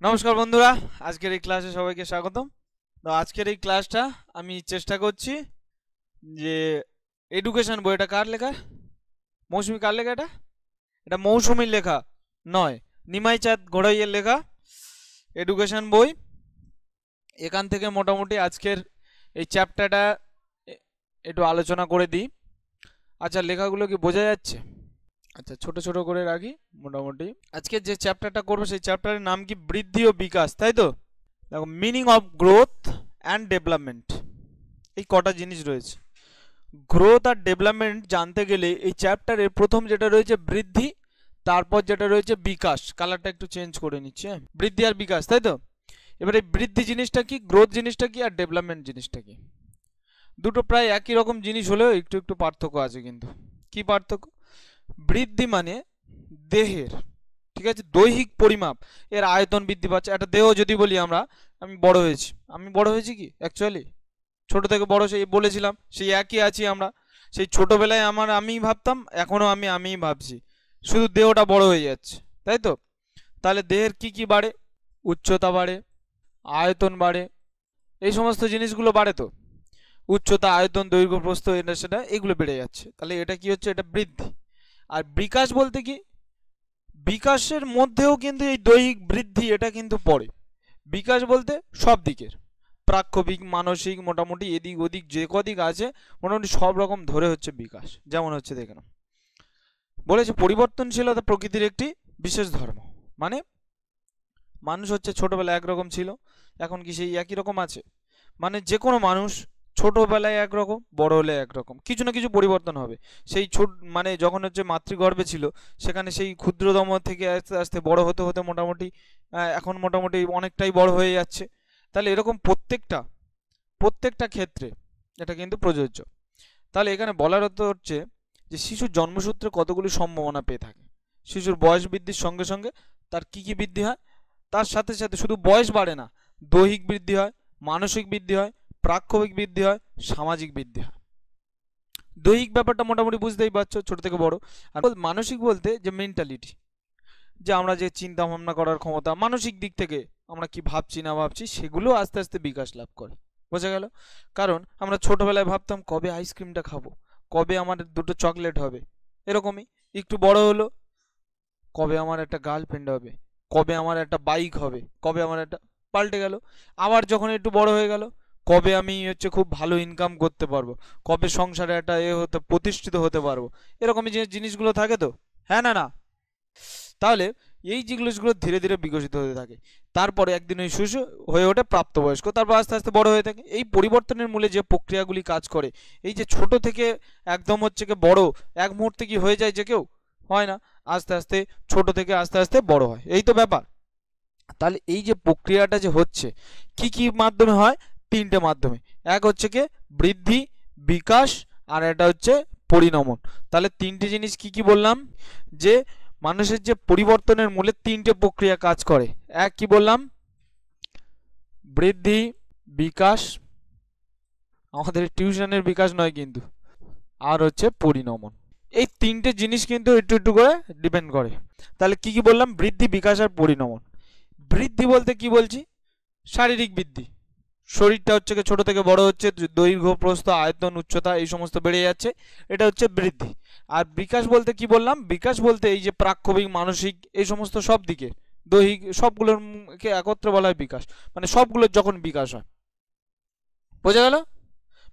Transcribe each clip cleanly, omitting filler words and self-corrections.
নমস্কার বন্ধুরা, আজকের এই ক্লাসে সবাইকে স্বাগতম। তো আজকের এই ক্লাসটা আমি চেষ্টা করছি যে এডুকেশন বইটা কার লেখা? মৌসুমী কার লেখা? এটা এটা মৌসুমীর লেখা নয়, নিমাই চাঁদ ঘোড়াইয়ের লেখা এডুকেশন বই। এখান থেকে মোটামুটি আজকের এই চ্যাপ্টারটা একটু আলোচনা করে দিই। আচ্ছা, লেখাগুলো কি বোঝা যাচ্ছে? আচ্ছা, ছোট ছোট করে রাখি মোটামুটি। আজকে যে চ্যাপ্টারটা করবো সেই চ্যাপ্টারের নাম কি? বৃদ্ধি ও বিকাশ, তাই তো? দেখো, meaning of growth and development, এই কটা জিনিস রয়েছে। গ্রোথ আর ডেভেলপমেন্ট জানতে গেলে এই চ্যাপ্টারের প্রথম যেটা রয়েছে বৃদ্ধি, তারপর যেটা রয়েছে বিকাশ। কালারটা একটু চেঞ্জ করে নিচ্ছে, হ্যাঁ? বৃদ্ধি আর বিকাশ, তাই তো? এবারে বৃদ্ধি জিনিসটা কি, গ্রোথ জিনিসটা কি, আর ডেভেলপমেন্ট জিনিসটা কি? দুটো প্রায় একই রকম জিনিস হলেও একটু একটু পার্থক্য আছে। কিন্তু কি পার্থক্য? বৃদ্ধি মানে দেহের, ঠিক আছে, দৈহিক পরিমাপ, এর আয়তন বৃদ্ধি পাচ্ছে। একটা দেহ যদি বলি আমরা, আমি বড় হয়েছি কি অ্যাকচুয়ালি? ছোট থেকে বড় সেই বলেছিলাম, সেই একই আছি আমরা। সেই ছোটবেলায় আমি ভাবতাম, এখনো আমিই ভাবছি, শুধু দেহটা বড় হয়ে যাচ্ছে, তাই তো? তাহলে দেহের কি কি বাড়ে? উচ্চতা বাড়ে, আয়তন বাড়ে, এই সমস্ত জিনিসগুলো বাড়ে। তো উচ্চতা, আয়তন, দৈর্ঘ্য, প্রস্থ, এটা সেটা এগুলো বেড়ে যাচ্ছে। তাহলে এটা কি হচ্ছে? এটা বৃদ্ধি। আর বিকাশ বলতে কি? বিকাশের মধ্যেও কিন্তু এই দৈহিক বৃদ্ধি এটা কিন্তু পড়ে। বিকাশ বলতে সব দিকের, প্রাক্ষবিক, মানসিক, মোটামুটি এদিক ওদিক যে কদিক আছে মোটামুটি সব রকম ধরে হচ্ছে বিকাশ। যেমন হচ্ছে দেখে নাও, বলেছে পরিবর্তনশীলতা প্রকৃতির একটি বিশেষ ধর্ম। মানে মানুষ হচ্ছে ছোটবেলায় একরকম ছিল, এখন কি সেই একই রকম আছে? মানে যে কোনো মানুষ ছোটবেলায় একরকম, বড় হলে একরকম, কিছু না কিছু পরিবর্তন হবে। সেই মানে যখন হচ্ছে মাতৃগর্ভে ছিল, সেখানে সেই ক্ষুদ্রতম থেকে আস্তে আস্তে বড় হতে হতে মোটামুটি এখন মোটামুটি অনেকটাই বড় হয়ে যাচ্ছে। তাহলে এরকম প্রত্যেকটা ক্ষেত্রে এটা কিন্তু প্রযোজ্য। তাহলে এখানে বলার অর্থ হচ্ছে যে শিশুর জন্মসূত্রে কতগুলি সম্ভাবনা পেয়ে থাকে। শিশুর বয়স বৃদ্ধির সঙ্গে সঙ্গে তার কি কি বৃদ্ধি হয়? তার সাথে সাথে শুধু বয়স বাড়ে না, দৈহিক বৃদ্ধি হয়, মানসিক বৃদ্ধি হয়, প্রাক্ষবিক বৃদ্ধি হয়, সামাজিক বৃদ্ধি হয়। দৈহিক ব্যাপারটা মোটামুটি বুঝতেই পারছো, ছোট থেকে বড়। আর মানসিক বলতে যে মেন্টালিটি, যে আমরা যে চিন্তা ভাবনা করার ক্ষমতা, মানসিক দিক থেকে আমরা কি ভাবছি না ভাবছি, সেগুলো আস্তে আস্তে বিকাশ লাভ করে। বোঝা গেল? কারণ আমরা ছোটবেলায় ভাবতাম কবে আইসক্রিমটা খাবো, কবে আমার দুটো চকলেট হবে, এরকমই। একটু বড় হলো, কবে আমার একটা গার্লফ্রেন্ড হবে, কবে আমার একটা বাইক হবে, কবে আমার একটা, পাল্টে গেল। আবার যখন একটু বড় হয়ে গেল, কবে আমি হচ্ছে খুব ভালো ইনকাম করতে পারবো, কবে সংসারে একটা প্রতিষ্ঠিত হতে পারবো, এরকমই যে জিনিসগুলো থাকে। তো হ্যাঁ না না? তাহলে এই জিনিসগুলো ধীরে ধীরে বিকশিত হতে থাকে। তারপরে একদিন ওই শিশু হয়ে ওঠে প্রাপ্তবয়স্ক, তারপর আস্তে আস্তে বড় হয়ে থাকে। এই পরিবর্তনের মূলে যে প্রক্রিয়াগুলি কাজ করে, এই যে ছোট থেকে একদম হচ্ছে কি বড় এক মুহূর্তে কি হয়ে যায় যে কেউ? হয় না। আস্তে আস্তে ছোট থেকে আস্তে আস্তে বড় হয়, এই তো ব্যাপার। তাহলে এই যে প্রক্রিয়াটা যে হচ্ছে, কি কি মাধ্যমে হয়? তিনটে মাধ্যমে। এক হচ্ছে কি বৃদ্ধি, বিকাশ, আর এটা হচ্ছে পরিণমন। তাহলে তিনটে জিনিস কি কি বললাম? যে মানুষের যে পরিবর্তনের মূলে তিনটে প্রক্রিয়া কাজ করে। এক কি বললাম? বৃদ্ধি, বিকাশ, আমাদের টিউশনের বিকাশ নয় কিন্তু, আর হচ্ছে পরিণমন। এই তিনটে জিনিস কিন্তু একটু একটু করে ডিপেন্ড করে। তাহলে কি কি বললাম? বৃদ্ধি, বিকাশ আর পরিণমন। বৃদ্ধি বলতে কি বলছি? শারীরিক বৃদ্ধি। শরীরটা হচ্ছে ছোট থেকে বড় হচ্ছে, দৈর্ঘ্য, প্রস্থ, আয়তন, উচ্চতা এই সমস্ত বেড়ে যাচ্ছে, এটা হচ্ছে বৃদ্ধি। আর বিকাশ বলতে কি বললাম? বিকাশ বলতে এই যে প্রাক্ষবিক, মানসিক, এই সমস্ত সব দিকে, দৈহিক, সবগুলোর কে একত্রে বলা হয় বিকাশ। মানে সবগুলোর যখন বিকাশ হয়। বোঝা গেল?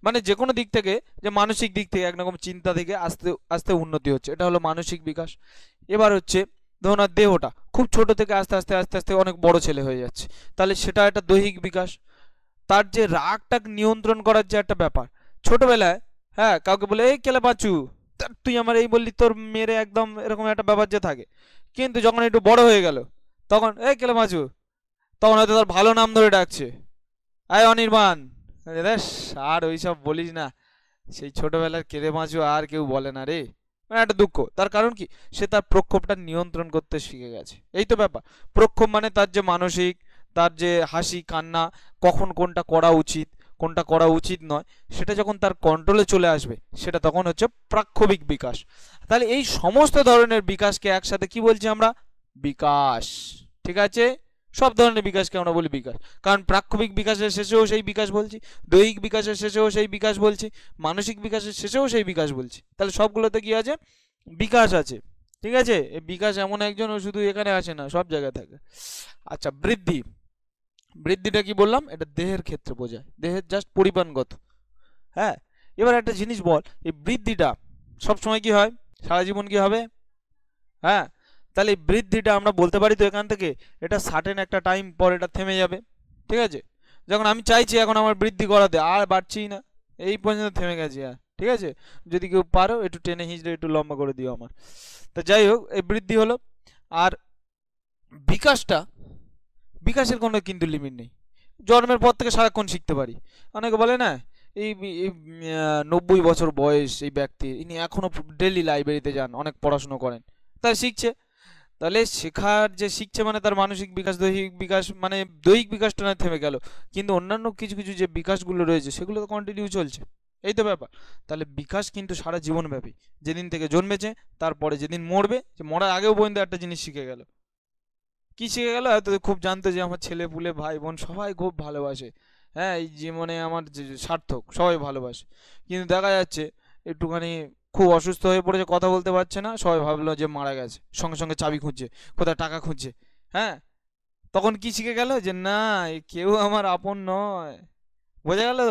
মানে যে কোনো দিক থেকে, যে মানসিক দিক থেকে একরকম চিন্তা থেকে আস্তে আস্তে উন্নতি হচ্ছে, এটা হলো মানসিক বিকাশ। এবার হচ্ছে ধরুন আর দেহটা খুব ছোট থেকে আস্তে আস্তে আস্তে আস্তে অনেক বড় ছেলে হয়ে যাচ্ছে, তাহলে সেটা একটা দৈহিক বিকাশ। তার যে রাগটা নিয়ন্ত্রণ করার যে একটা ব্যাপার, ছোটবেলায় হ্যাঁ কাউকে বলে এই কেলে বাঁচু, তুই আমার এই বললি, তোর মেরে একদম এরকম একটা ব্যাপার যে থাকে। কিন্তু যখন একটু বড় হয়ে গেল, তখন এই কেলে বাঁচু, তখন হয়তো তার ভালো নাম ধরে ডাকছে, আয় অনির্বাণ। আর ওইসব বলিস না, সেই ছোটবেলার কেলে বাঁচু আর কেউ বলে না রে। মানে একটা দুঃখ, তার কারণ কি? সে তার প্রক্ষোভটা নিয়ন্ত্রণ করতে শিখে গেছে, এই তো ব্যাপার। প্রক্ষোভ মানে তার যে মানসিক, তার যে হাসি কান্না, কখন কোনটা করা উচিত, কোনটা করা উচিত নয়, সেটা যখন তার কন্ট্রোলে চলে আসবে, সেটা তখন হচ্ছে প্রাক্ষবিক বিকাশ। তাহলে এই সমস্ত ধরনের বিকাশকে একসাথে কি বলছি আমরা? বিকাশ। ঠিক আছে? সব ধরনের বিকাশকে আমরা বলি বিকাশ, কারণ প্রাক্ষবিক বিকাশের শেষেও সেই বিকাশ বলছি, দৈহিক বিকাশের শেষেও সেই বিকাশ বলছি, মানসিক বিকাশের শেষেও সেই বিকাশ বলছি। তাহলে সবগুলোতে কি আছে? বিকাশ আছে। ঠিক আছে, এই বিকাশ এমন একজন শুধু এখানে আসে না, সব জায়গায় থাকে। আচ্ছা, বৃদ্ধি, বৃদ্ধিটা কি বললাম? এটা দেহের ক্ষেত্রে বোঝায়, দেহের জাস্ট পরিমাণগত। হ্যাঁ, এবার একটা জিনিস বল, এই বৃদ্ধিটা সবসময় কি হয়? সারা জীবন কি হবে? হ্যাঁ, তাহলে এই বৃদ্ধিটা আমরা বলতে পারি তো এখান থেকে এটা সার্টেন একটা টাইম পর এটা থেমে যাবে। ঠিক আছে, যখন আমি চাইছি এখন আমার বৃদ্ধি করাতে, আর বাড়ছি না, এই পর্যন্ত থেমে গেছি। আর ঠিক আছে, যদি কেউ পারো একটু টেনে হিঁচড়ে একটু লম্বা করে দিও আমার। তো যাই হোক, এই বৃদ্ধি হলো। আর বিকাশটা, বিকাশের কোনো কিন্তু লিমিট নেই, জন্মের পর থেকে সারাক্ষণ শিখতে পারি। অনেকে বলে না, এই 90 বছর বয়স এই ব্যক্তি, ইনি এখনো ডেলি লাইব্রেরিতে যান, অনেক পড়াশুনো করেন, তাই শিখছে। তাহলে শেখার যে শিখছে মানে তার মানসিক বিকাশ, দৈহিক বিকাশ, মানে দৈহিক বিকাশটা না থেমে গেল, কিন্তু অন্যান্য কিছু কিছু যে বিকাশগুলো রয়েছে সেগুলো তো কন্টিনিউ চলছে। এই তো ব্যাপার। তাহলে বিকাশ কিন্তু সারা জীবনব্যাপী, যেদিন থেকে জন্মেছে তারপরে যেদিন মরবে, যে মরার আগেও পর্যন্ত একটা জিনিস শিখে গেল। কি শিখে গেল? হয়তো খুব জানতো যে আমার ছেলে পুলে ভাই বোন সবাই খুব ভালোবাসে, হ্যাঁ, এই জীবনে আমার যে সার্থক, সবাই ভালোবাসে। কিন্তু দেখা যাচ্ছে একটুখানি খুব অসুস্থ হয়ে পড়েছে, কথা বলতে পারছে না, সবাই ভাবলো যে মারা গেছে, সঙ্গে সঙ্গে চাবি খুঁজছে, কোথায় টাকা খুঁজছে। হ্যাঁ, তখন কি শিখে গেল? যে না, এ কেউ আমার আপন নয়। বোঝা গেল?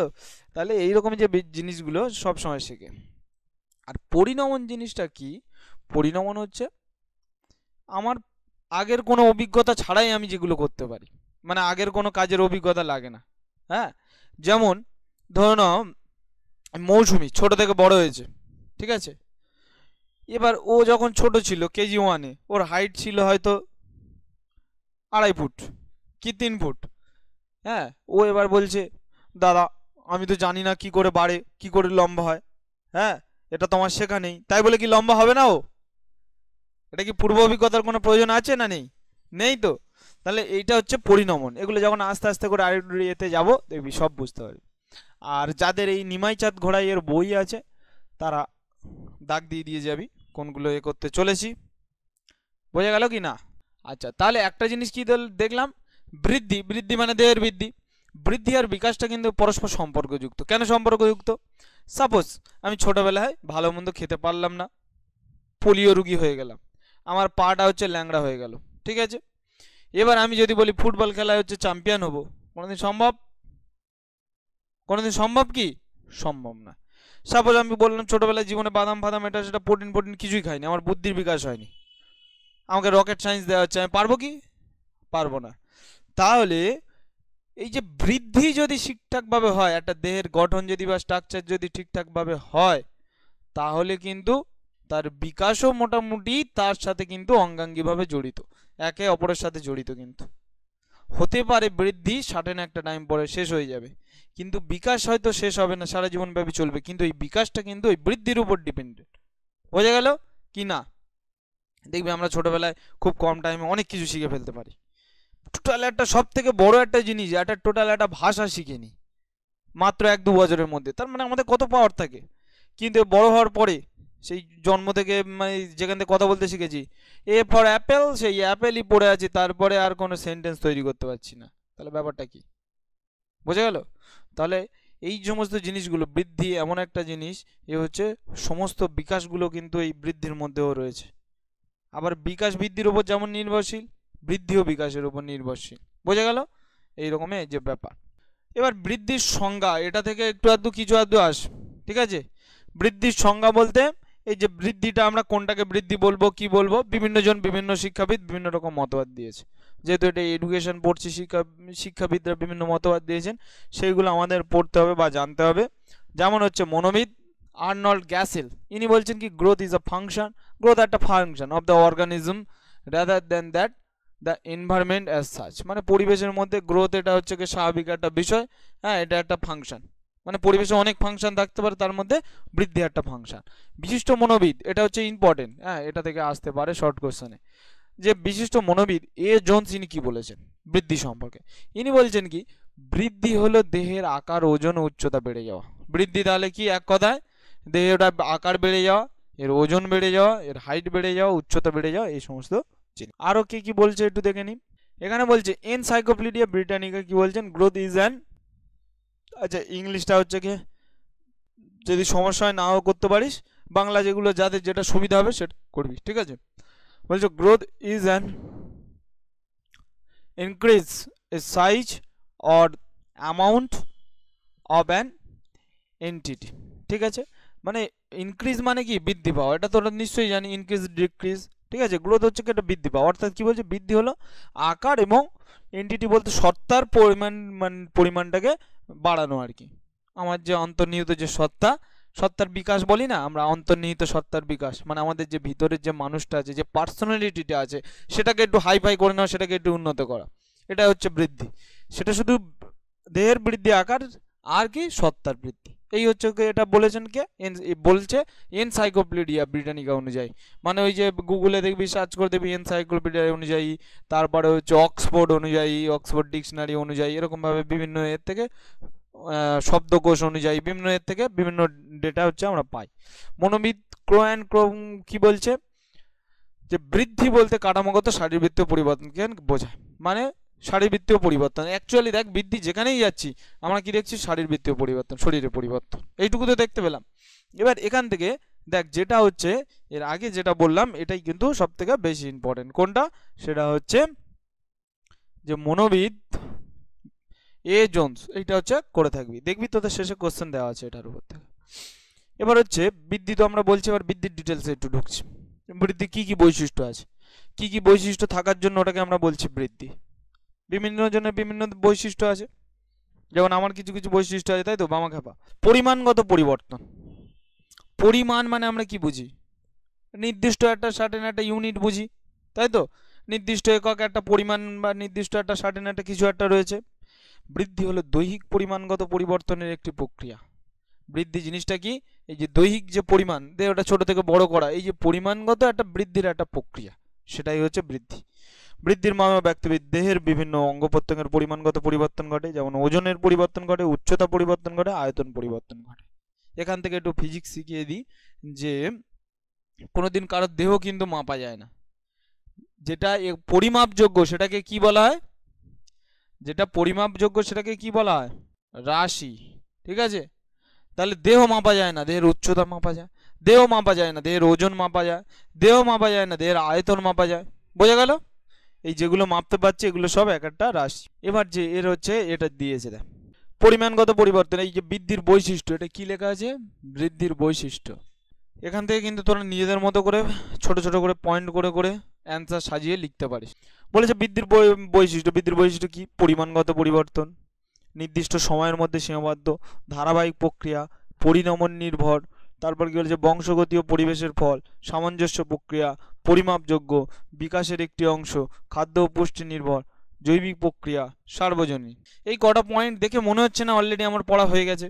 তাহলে এইরকম যে জিনিসগুলো সব সময় শেখে। আর পরিণমন জিনিসটা কি? পরিণমন হচ্ছে আমার আগের কোনো অভিজ্ঞতা ছাড়াই আমি যেগুলো করতে পারি, মানে আগের কোনো কাজের অভিজ্ঞতা লাগে না। হ্যাঁ, যেমন ধরো না, মৌসুমি ছোট থেকে বড় হয়েছে, ঠিক আছে, এবার ও যখন ছোট ছিল KG 1-এ, ওর হাইট ছিল হয়তো 2.5 ফুট কি 3 ফুট। হ্যাঁ, ও এবার বলছে, দাদা আমি তো জানি না কি করে বাড়ে, কি করে লম্বা হয়। হ্যাঁ, এটা তো আমার শেখা নেই, তাই বলে কি লম্বা হবে না ও? এটা কি পূর্ব অভিজ্ঞতার কোনো প্রয়োজন আছে না নেই? নেই তো। তাহলে এইটা হচ্ছে পরিণমন। এগুলো যখন আস্তে আস্তে করে আরেকটু এতে যাবো দেখবি সব বুঝতে পারবি। আর যাদের এই নিমাই চাঁদ ঘোড়াই এর বই আছে তারা দাগ দিয়ে দিয়ে যাবি কোনগুলো এ করতে চলেছি। বোঝা গেল কি না? আচ্ছা, তাহলে একটা জিনিস কি দেখলাম, বৃদ্ধি, বৃদ্ধি মানে দেহের বৃদ্ধি। বৃদ্ধি আর বিকাশটা কিন্তু পরস্পর সম্পর্কযুক্ত। কেন সম্পর্কযুক্ত? সাপোজ আমি ছোটবেলায় ভালো মন্দ খেতে পারলাম না, পোলিও রুগী হয়ে গেলাম, আমার পাটা হচ্ছে ল্যাংড়া হয়ে গেল, ঠিক আছে, এবার আমি যদি বলি ফুটবল খেলায় হচ্ছে চ্যাম্পিয়ন হব, কোনোদিন সম্ভব? কোনোদিন সম্ভব কি? সম্ভব না। সাপোজ আমি বললাম ছোটবেলায় জীবনে বাদাম ফাদাম এটা সেটা প্রোটিন প্রোটিন কিছুই খাইনি, আমার বুদ্ধির বিকাশ হয়নি, আমাকে রকেট সায়েন্স দেওয়া হচ্ছে, আমি পারবো কি? পারবো না। তাহলে এই যে বৃদ্ধি যদি ঠিকঠাকভাবে হয়, একটা দেহের গঠন যদি বা স্ট্রাকচার যদি ঠিকঠাকভাবে হয়, তাহলে কিন্তু তার বিকাশও মোটামুটি তার সাথে কিন্তু অঙ্গাঙ্গিভাবে জড়িত, একে অপরের সাথে জড়িত। কিন্তু হতে পারে বৃদ্ধি সার্টেন একটা টাইম পরে শেষ হয়ে যাবে, কিন্তু বিকাশ হয়তো শেষ হবে না, সারা জীবন ব্যাপী চলবে, কিন্তু এই বিকাশটা কিন্তু ওই বৃদ্ধির উপর ডিপেন্ডেন্ট। বোঝা গেল কি না? দেখবি আমরা ছোটবেলায় খুব কম টাইমে অনেক কিছু শিখে ফেলতে পারি। টোটাল একটা সব থেকে বড় একটা জিনিস, একটা টোটাল একটা ভাষা শিখে নি মাত্র 1-2 বছরের মধ্যে, তার মানে আমাদের কত পাওয়ার থাকে। কিন্তু বড় হওয়ার পরে সেই জন্ম থেকে মানে যেখান থেকে কথা বলতে শিখেছি, এ ফর অ্যাপেল, সেই অ্যাপেলই পড়ে আছে, তারপরে আর কোনো সেন্টেন্স তৈরি করতে পারছি না। তাহলে ব্যাপারটা কি? বোঝা গেল? তাহলে এই সমস্ত জিনিসগুলো, বৃদ্ধি এমন একটা জিনিস, এ হচ্ছে সমস্ত বিকাশগুলো কিন্তু এই বৃদ্ধির মধ্যেও রয়েছে। আবার বিকাশ বৃদ্ধির উপর যেমন নির্ভরশীল, বৃদ্ধিও বিকাশের উপর নির্ভরশীল। বোঝা গেল? এই রকমের যে ব্যাপার। এবার বৃদ্ধির সংজ্ঞা, এটা থেকে একটু আধটু কিছু আধটু আসবে, ঠিক আছে। বৃদ্ধির সংজ্ঞা বলতে এই যে বৃদ্ধিটা আমরা কোনটাকে বৃদ্ধি বলবো কি বলবো, বিভিন্ন জন বিভিন্ন শিক্ষাবিদ বিভিন্ন রকম মতবাদ দিয়েছে। যেহেতু এটা এডুকেশন পড়ছি, শিক্ষাবিদরা বিভিন্ন মতবাদ দিয়েছেন, সেইগুলো আমাদের পড়তে হবে বা জানতে হবে। যেমন হচ্ছে মনোবিদ আর্নল্ড গ্যাসেল, ইনি বলছেন কি growth is a function, growth একটা function of the organism rather than that the environment as such, মানে পরিবেশের মধ্যে গ্রোথ এটা হচ্ছে কি স্বাভাবিক একটা বিষয়। হ্যাঁ, এটা একটা ফাংশন, মানে পরিবেশে অনেক ফাংশন থাকতে পারে, তার মধ্যে বৃদ্ধি একটা ফাংশন। বিশিষ্ট মনোবিদ, এটা হচ্ছে ইম্পর্টেন্ট, হ্যাঁ, এটা থেকে আসতে পারে শর্ট কোশ্চেনে, যে বিশিষ্ট মনোবিদ জোনস ইনি কি বলেছেন বৃদ্ধি সম্পর্কে। ইনি বলছেন কি বৃদ্ধি হলো দেহের আকার, ওজন, উচ্চতা বেড়ে যাওয়া। বৃদ্ধি তাহলে কি? এক কথায় দেহের আকার বেড়ে যাওয়া, এর ওজন বেড়ে যাওয়া, এর হাইট বেড়ে যাওয়া, উচ্চতা বেড়ে যাওয়া, এই সমস্ত জিনিস। আরো কি কি বলছে একটু দেখে নিন। এখানে বলছে এনসাইক্লোপিডিয়া ব্রিটানিকা কি বলছেন, গ্রোথ ইজ অ্যান, আচ্ছা ইংলিশটা হচ্ছে কি, যদি সমস্যা হয় নাও করতে পারিস, বাংলা যেগুলো যাদের যেটা সুবিধা হবে সেটা করবি, ঠিক আছে। বলছে growth is an increase A size or amount of an entity, ঠিক আছে। মানে ইনক্রিজ মানে কি, বৃদ্ধি পাওয়া, এটা তোরা নিশ্চয়ই জানি, ইনক্রিজ ডিক্রিজ, ঠিক আছে। গ্রোথ হচ্ছে কি এটা বৃদ্ধি পাওয়া, অর্থাৎ কি বলছে, বৃদ্ধি হলো আকার, এবং এন্টিটি বলতে সত্তার পরিমাণটাকে বাড়ানো আর কি। আমার যে অন্তর্নিহিত যে সত্তা, সত্তার বিকাশ বলি না আমরা, অন্তর্নিহিত সত্তার বিকাশ মানে আমাদের যে ভিতরের যে মানুষটা আছে, যে পার্সোনালিটিটা আছে, সেটাকে একটু হাইফাই করে নেওয়া, সেটাকে একটু উন্নত করা, এটা হচ্ছে বৃদ্ধি। সেটা শুধু দেহের বৃদ্ধি, আকার আর কি সত্তার বৃদ্ধি, এই হচ্ছে এটা বলেছেন কে, বলছে এনসাইক্লোপিডিয়া ব্রিটানিকা অনুযায়ী। মানে ওই যে গুগলে দেখবি, সার্চ করে দেখবি এনসাইক্লোপিডিয়া অনুযায়ী, তারপরে হচ্ছে অক্সফোর্ড অনুযায়ী, অক্সফোর্ড ডিকশনারি অনুযায়ী, এরকমভাবে বিভিন্ন এর থেকে শব্দকোষ অনুযায়ী বিভিন্ন এর থেকে বিভিন্ন ডেটা হচ্ছে আমরা পাই। মনোবিদ ক্রোয়ান কি বলছে, যে বৃদ্ধি বলতে কাঠামোগত শারীরবৃত্তীয় পরিবর্তনকে বোঝায়, মানে শারীরবৃত্তীয় পরিবর্তন। অ্যাকচুয়ালি দেখ, বৃদ্ধি যেখানেই যাচ্ছি আমরা কি দেখছি, শারীরবৃত্তীয় পরিবর্তন, শরীরের পরিবর্তন, এইটুকু তো দেখতে পেলাম। এবার এখান থেকে দেখ, যেটা হচ্ছে এর আগে যেটা বললাম, এটাই কিন্তু সব থেকে বেশি ইম্পর্টেন্ট। কোনটা? সেটা হচ্ছে যে মনোবিদ এ জোন্স, এইটা হচ্ছে করে থাকবি, দেখবি তোদের শেষে কোশ্চেন দেওয়া আছে এটার উপর থেকে। এবার হচ্ছে বৃদ্ধি তো আমরা বলছি, এবার বৃদ্ধির ডিটেলসে একটু ঢুকছি। বৃদ্ধি কি কি বৈশিষ্ট্য আছে, কি কি বৈশিষ্ট্য থাকার জন্য ওটাকে আমরা বলছি বৃদ্ধি। বিভিন্ন জনের বিভিন্ন বৈশিষ্ট্য আছে, যেমন আমার কিছু কিছু বৈশিষ্ট্য আছে, তাই তো বামা খাপা। পরিমাণগত পরিবর্তন, পরিমাণ মানে আমরা কি বুঝি, নির্দিষ্ট একটা সার্টেন একটা ইউনিট বুঝি, তাই তো, নির্দিষ্ট একক একটা পরিমাণ বা নির্দিষ্ট একটা সার্টেন একটা কিছু একটা রয়েছে। বৃদ্ধি হলো দৈহিক পরিমাণগত পরিবর্তনের একটি প্রক্রিয়া। বৃদ্ধি জিনিসটা কি, এই যে দৈহিক যে পরিমাণ, দেহটা ছোট থেকে বড় করা, এই যে পরিমাণগত একটা বৃদ্ধির একটা প্রক্রিয়া, সেটাই হচ্ছে বৃদ্ধি। বৃদ্ধির মাধ্যমে ব্যক্তির দেহের বিভিন্ন অঙ্গ প্রত্যঙ্গের পরিমাণগত পরিবর্তন ঘটে, যেমন ওজনের পরিবর্তন ঘটে, উচ্চতা পরিবর্তন ঘটে, আয়তন পরিবর্তন ঘটে। এখান থেকে একটু ফিজিক্স শিখিয়ে দিই, যে কোনোদিন কারোর দেহ কিন্তু মাপা যায় না, যেটা পরিমাপযোগ্য সেটাকে কি বলা হয়, যেটা পরিমাপযোগ্য সেটাকে কি বলা হয়, রাশি, ঠিক আছে। তাহলে দেহ মাপা যায় না, দেহের উচ্চতা মাপা যায়, দেহ মাপা যায় না, দেহের ওজন মাপা যায়, দেহ মাপা যায় না, দেহের আয়তন মাপা যায়, বোঝা গেল। এই যেগুলো মাপতে পারছি এগুলো সব এক একটা রাশি। এবার যে এর হচ্ছে এটা দিয়েছে দেখ, পরিমাণগত পরিবর্তন, এই যে বৃদ্ধির বৈশিষ্ট্য, এটা কি লেখা আছে, বৃদ্ধির বৈশিষ্ট্য। এখান থেকে কিন্তু তোরা নিজেদের মতো করে ছোট ছোট করে পয়েন্ট করে করে অ্যান্সার সাজিয়ে লিখতে পারিস। বলেছে বৃদ্ধির বৈশিষ্ট্য, বৃদ্ধির বৈশিষ্ট্য কি, পরিমাণগত পরিবর্তন, নির্দিষ্ট সময়ের মধ্যে সীমাবদ্ধ, ধারাবাহিক প্রক্রিয়া, পরিণামন নির্ভর, তারপর কি বলেছে বংশগতি ও পরিবেশের ফল, সামঞ্জস্য প্রক্রিয়া, পরিমাপযোগ্য, বিকাশের একটি অংশ, খাদ্য ও পুষ্টি নির্ভর, জৈবিক প্রক্রিয়া, সার্বজনীন। এই কটা পয়েন্ট দেখে মনে হচ্ছে না অলরেডি আমার পড়া হয়ে গেছে?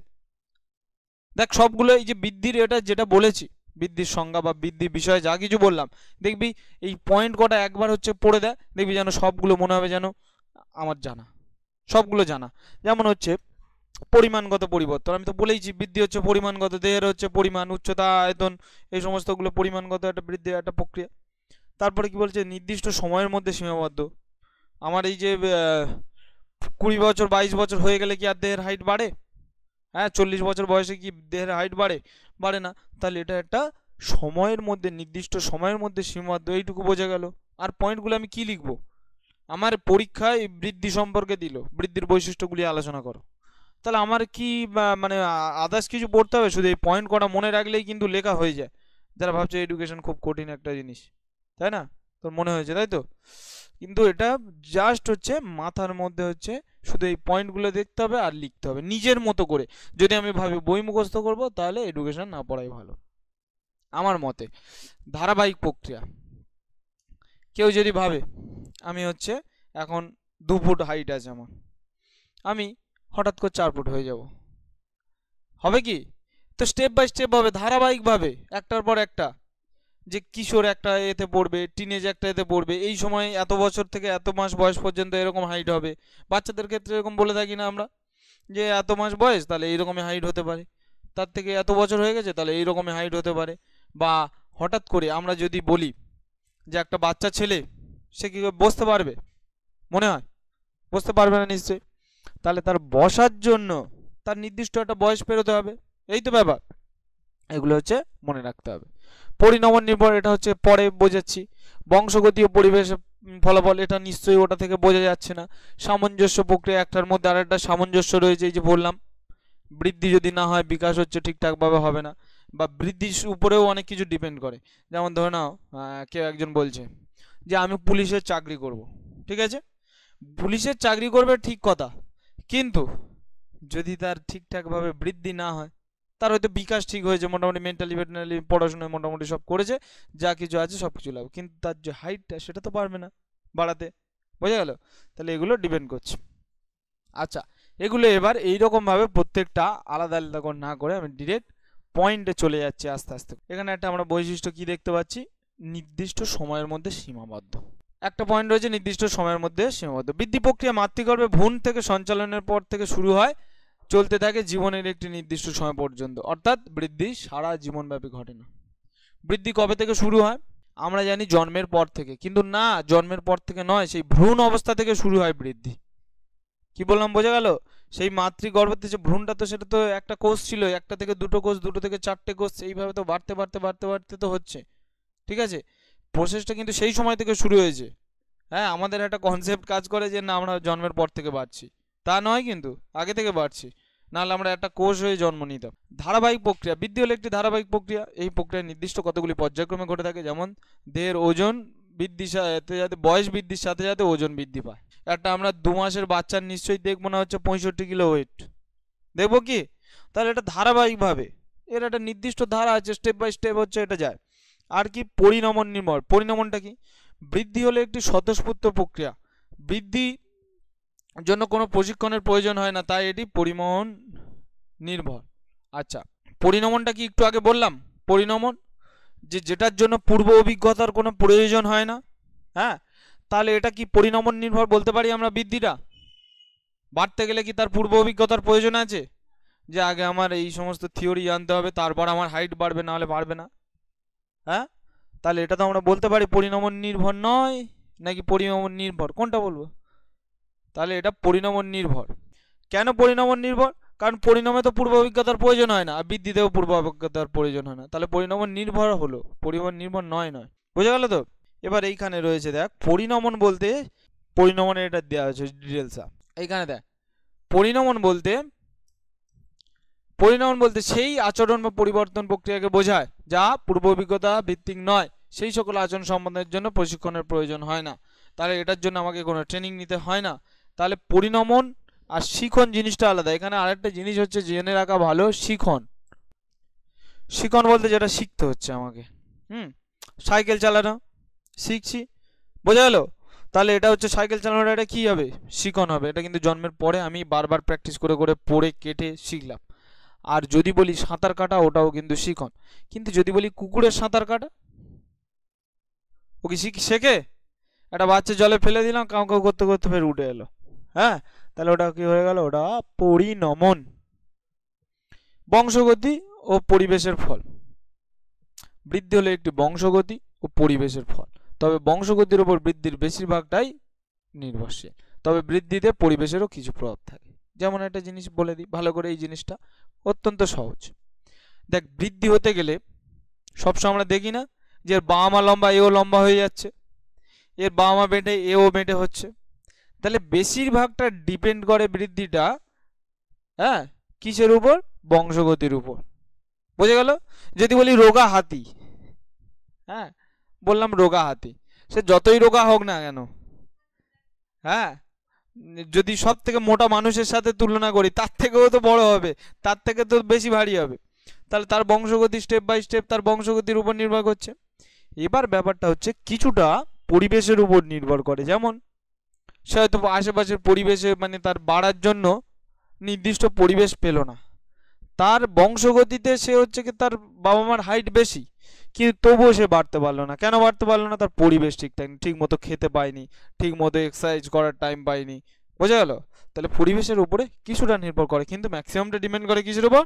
দেখ সবগুলো এই যে বৃদ্ধির এটা যেটা বলেছি, বৃদ্ধির সংজ্ঞা বা বৃদ্ধির বিষয়ে যা কিছু বললাম, দেখবি এই পয়েন্ট কটা একবার হচ্ছে পড়ে দেয়, দেখবি যেন সবগুলো মনে হবে যেন আমার জানা, সবগুলো জানা। যেমন হচ্ছে পরিমাণগত পরিবর্তন, আমি তো বলেইছি বৃদ্ধি হচ্ছে পরিমাণগত, দেহের হচ্ছে পরিমাণ, উচ্চতা, আয়তন, এই সমস্তগুলো পরিমাণগত একটা বৃদ্ধির একটা প্রক্রিয়া। তারপরে কি বলছে, নির্দিষ্ট সময়ের মধ্যে সীমাবদ্ধ। আমার এই যে 20 বছর 22 বছর হয়ে গেলে কি আর দেহের হাইট বাড়ে? হ্যাঁ, 40 বছর বয়সে কি দেহের হাইট বাড়ে? বাড়ে না। তাহলে এটা একটা সময়ের মধ্যে, নির্দিষ্ট সময়ের মধ্যে সীমাবদ্ধ, এইটুকু বোঝা গেল। আর পয়েন্টগুলো আমি কি লিখবো, আমার পরীক্ষায় বৃদ্ধি সম্পর্কে দিল, বৃদ্ধির বৈশিষ্ট্যগুলি আলোচনা করো, তাহলে আমার কি মানে আদার্স কিছু পড়তে হবে? শুধু এই পয়েন্ট কটা মনে রাখলেই কিন্তু লেখা হয়ে যায়। যারা ভাবছে এডুকেশন খুব কঠিন একটা জিনিস, তাই না, তোর মনে হয়েছে তাই তো, কিন্তু এটা জাস্ট হচ্ছে মাথার মধ্যে হচ্ছে শুধু এই পয়েন্টগুলো দেখতে হবে আর লিখতে হবে নিজের মতো করে। যদি আমি ভাবি বই মুখস্থ করবো, তাহলে এডুকেশন না পড়াই ভালো আমার মতে। ধারাবাহিক প্রক্রিয়া, কেউ যদি ভাবে আমি হচ্ছে এখন 2 ফুট হাইট আছে আমার, আমি হঠাৎ করে 4 ফুট হয়ে যাব, হবে কি? তো স্টেপ বাই স্টেপ হবে, ধারাবাহিকভাবে একটার পর একটা, যে কিশোর একটা এতে পড়বে, টিনেজ একটা এতে পড়বে, এই সময় এত বছর থেকে এত মাস বয়স পর্যন্ত এরকম হাইট হবে। বাচ্চাদের ক্ষেত্রে এরকম বলে থাকি না আমরা, যে এত মাস বয়স তাহলে এইরকমই হাইট হতে পারে, তার থেকে এত বছর হয়ে গেছে তাহলে এইরকমই হাইট হতে পারে। বা হঠাৎ করে আমরা যদি বলি যে একটা বাচ্চা ছেলে, সে কি বসতে পারবে, মনে হয়? বসতে পারবে না নিশ্চয়ই। তাহলে তার বসার জন্য তার নির্দিষ্ট একটা বয়স পেরোতে হবে, এই তো ব্যাপার। এগুলো হচ্ছে মনে রাখতে হবে। পরিণমন নির্ভর, এটা হচ্ছে পরে বোঝাচ্ছি। বংশগতি ও পরিবেশ ফলাফল, এটা নিশ্চয়ই ওটা থেকে বোঝা যাচ্ছে না। সামঞ্জস্য প্রক্রিয়া, একটার মধ্যে আর একটা সামঞ্জস্য রয়েছে, এই যে বললাম বৃদ্ধি যদি না হয় বিকাশ হচ্ছে ঠিকঠাকভাবে হবে না, বা বৃদ্ধির উপরেও অনেক কিছু ডিপেন্ড করে। যেমন ধরে নাও কেউ একজন বলছে যে আমি পুলিশের চাকরি করব, ঠিক আছে, পুলিশের চাকরি করবে ঠিক কথা, কিন্তু যদি তার ঠিকঠাকভাবে বৃদ্ধি না হয়, তার হয়তো বিকাশ ঠিক হয়েছে, মোটামুটি মেন্টালি ফেন্টালি পড়াশোনায় মোটামুটি সব করেছে, যা কিছু আছে সব কিছু লাগবে, কিন্তু তার যে হাইটটা সেটা তো পারবে না বাড়াতে। বোঝা গেল? তাহলে এগুলো ডিপেন্ড করছে। আচ্ছা, এগুলো এবার এইরকমভাবে প্রত্যেকটা আলাদা আলাদা করে না করে আমি ডিরেক্ট পয়েন্টে চলে যাচ্ছি আস্তে আস্তে। এখানে একটা আমরা বৈশিষ্ট্য কি দেখতে পাচ্ছি, নির্দিষ্ট সময়ের মধ্যে সীমাবদ্ধ। একটা পয়েন্ট রয়েছে নির্দিষ্ট সময়ের মধ্যে সীমাবদ্ধ। বৃদ্ধি প্রক্রিয়া মাতৃগর্ভে ভ্রূণ থেকে সঞ্চালনের পর থেকে শুরু হয়, চলতে থাকে জীবনের একটি নির্দিষ্ট সময় পর্যন্ত, অর্থাৎ বৃদ্ধি সারা জীবনব্যাপী ঘটে না। বৃদ্ধি কবে থেকে শুরু হয়? আমরা জানি জন্মের পর থেকে, কিন্তু না, জন্মের পর থেকে নয়, সেই ভ্রূণ অবস্থা থেকে শুরু হয় বৃদ্ধি। কি বললাম বোঝা গেল? সেই মাতৃগর্ভতে যে ভ্রূণটা, তো সেটা তো একটা কোষ ছিল, একটা থেকে দুটো কোষ, দুটো থেকে চারটে কোষ, এইভাবে তো বাড়তে বাড়তে বাড়তে বাড়তে তো হচ্ছে, ঠিক আছে। প্রসেসটা কিন্তু সেই সময় থেকে শুরু হয়েছে। হ্যাঁ, আমাদের একটা কনসেপ্ট কাজ করে যে না আমরা জন্মের পর থেকে বাড়ছি, তা নয়, কিন্তু আগে থেকে বাড়ছি, নাহলে আমরা একটা কোষ হয়ে জন্ম নিতাম। ধারাবাহিক প্রক্রিয়া, বৃদ্ধি হলো একটি ধারাবাহিক প্রক্রিয়া। এই প্রক্রিয়া নির্দিষ্ট কতগুলি পর্যায়ক্রমে ঘটে থাকে, যেমন দেহের ওজন বৃদ্ধির সাথে সাথে, বয়স বৃদ্ধির সাথে সাথে ওজন বৃদ্ধি পায়। একটা আমরা 2 মাসের বাচ্চার নিশ্চয়ই দেখবো না হচ্ছে 65 কিলো ওয়েট, দেখবো কি? তাহলে এটা ধারাবাহিকভাবে, এর একটা নির্দিষ্ট ধারা আছে, স্টেপ বাই স্টেপ হচ্ছে এটা যায়। আর কি? পরিণমন নির্ভর। পরিণমনটা কি? বৃদ্ধি হলো একটি স্বতঃস্ফূর্ত প্রক্রিয়া, বৃদ্ধি জন্য কোনো প্রশিক্ষণের প্রয়োজন হয় না, তাই এটি পরিণমন নির্ভর। আচ্ছা, পরিণমনটা কি একটু আগে বললাম, পরিণমন যেটার জন্য পূর্ব অভিজ্ঞতার কোনো প্রয়োজন হয় না। হ্যাঁ, তাহলে এটা কি পরিণমন নির্ভর বলতে পারি আমরা? বৃদ্ধিটা বাড়তে গেলে কি তার পূর্ব অভিজ্ঞতার প্রয়োজন আছে, যে আগে আমার এই সমস্ত থিওরি জানতে হবে, তারপর আমার হাইট বাড়বে, না হলে বাড়বে না? হ্যাঁ, তাহলে এটা তো আমরা বলতে পারি পরিণমন নির্ভর নয়, নাকি পরিণমন নির্ভর, কোনটা বলবো? তাহলে এটা পরিণমন নির্ভর। কেন পরিণমন নির্ভর? কারণ পরিণামে তো পূর্ব অভিজ্ঞতার প্রয়োজন হয় না, আর বৃদ্ধিতেও পূর্ব অভিজ্ঞতার প্রয়োজন হয় না, তাহলে পরিণমন নির্ভর হলো, পরিণমন নির্ভর নয়। বোঝা গেল তো? এবার এইখানে রয়েছে দেখ, পরিণমন বলতে, পরিণমনের এটা দেওয়া হয়েছে ডিটেলস। এইখানে দেখ, পরিণমন বলতে সেই আচরণ বা পরিবর্তন প্রক্রিয়াকে বোঝায় যা পূর্ব অভিজ্ঞতা ভিত্তিক নয়, সেই সকল আচরণ সম্বন্ধের জন্য প্রশিক্ষণের প্রয়োজন হয় না, তাহলে এটার জন্য আমাকে কোনো ট্রেনিং নিতে হয় না। তাহলে পরিণমন আর শিখন জিনিসটা আলাদা। এখানে আরেকটা জিনিস হচ্ছে জেনে রাখা ভালো, শিখন। শিখন বলতে যেটা শিখতে হচ্ছে আমাকে, সাইকেল চালানো শিখছি, বোঝা গেল? তাহলে এটা হচ্ছে সাইকেল চালানোটা, এটা কি হবে? শিখন হবে। এটা কিন্তু জন্মের পরে আমি বারবার প্র্যাকটিস করে করে পড়ে কেটে শিখলাম। আর যদি বলি সাঁতার কাটা, ওটাও কিন্তু শিখন। কিন্তু যদি বলি কুকুরের সাঁতার কাটা, ও কি শেখে? একটা বাচ্চা জলে ফেলে দিলাম, কাউ কাউ করতে করতে ফের উঠে এলো। হ্যাঁ, তাহলে ওটা কি হয়ে গেল? ওটা পরিণমন। বংশগতি ও পরিবেশের ফল, বৃদ্ধি হলো একটি বংশগতি ও পরিবেশের ফল, তবে বংশগতির উপর বৃদ্ধির বেশিরভাগটাই নির্ভরশীল, তবে বৃদ্ধিতে পরিবেশেরও কিছু প্রভাব থাকে। যেমন একটা জিনিস বলে দিই ভালো করে, এই জিনিসটা অত্যন্ত সহজ। দেখ, বৃদ্ধি হতে গেলে সবসময় আমরা দেখি না যে এর বাবা মা লম্বা, এও লম্বা হয়ে যাচ্ছে, এর বাবা মা বেঁটে, এও বেঁটে হচ্ছে। তাহলে বেশিরভাগটা ডিপেন্ড করে বৃদ্ধিটা, হ্যাঁ, কিসের উপর? বংশগতির উপর। বোঝা গেল? যদি বলি রোগা হাতি, হ্যাঁ, বললাম রোগা হাতি, সে যতই রোগা হোক না কেন, হ্যাঁ, যদি সব থেকে মোটা মানুষের সাথে তুলনা করি, তার থেকেও তো বড় হবে, তার থেকে তো বেশি ভারী হবে, তাহলে তার বংশগতি স্টেপ বাই স্টেপ তার বংশগতির উপর নির্ভর করছে। এবার ব্যাপারটা হচ্ছে কিছুটা পরিবেশের উপর নির্ভর করে, যেমন সে হয়তো আশেপাশের পরিবেশে, মানে তার বাড়ার জন্য নির্দিষ্ট পরিবেশ পেল না, তার বংশগতিতে সে হচ্ছে কি তার বাবা মার হাইট বেশি, কিন্তু তবুও সে বাড়তে পারলো না। কেন বাড়তে পারলো না? তার পরিবেশ ঠিক মতো খেতে পায়নি, ঠিক মতো এক্সারসাইজ করার টাইম পায়নি। বোঝা গেল? তাহলে পরিবেশের উপরে কিছুটা নির্ভর করে, কিন্তু ম্যাক্সিমামটা ডিপেন্ড করে কিসের উপর?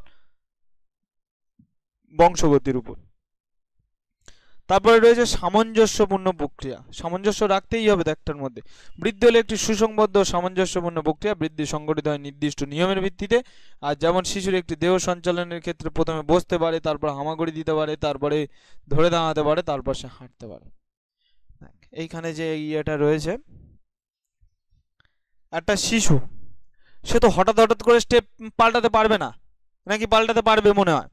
বংশগতির উপর। তারপরে রয়েছে সামঞ্জস্যপূর্ণ প্রক্রিয়া। সামঞ্জস্য রাখতেই হবে তো একটার মধ্যে। বৃদ্ধি হলো একটি সুসংবদ্ধ ও সামঞ্জস্যপূর্ণ প্রক্রিয়া। বৃদ্ধি সংঘটিত হয় নির্দিষ্ট নিয়মের ভিত্তিতে। আর যেমন শিশুর একটি দেহ সঞ্চালনের ক্ষেত্রে প্রথমে বসতে পারে, তারপর হামাগুড়ি দিতে পারে, তারপরে ধরে দাঁড়াতে পারে, তারপর সে হাঁটতে পারে। এইখানে যে ইয়েটা রয়েছে, একটা শিশু সে তো হঠাৎ হঠাৎ করে স্টেপ পাল্টাতে পারবে না, নাকি পাল্টাতে পারবে মনে হয়?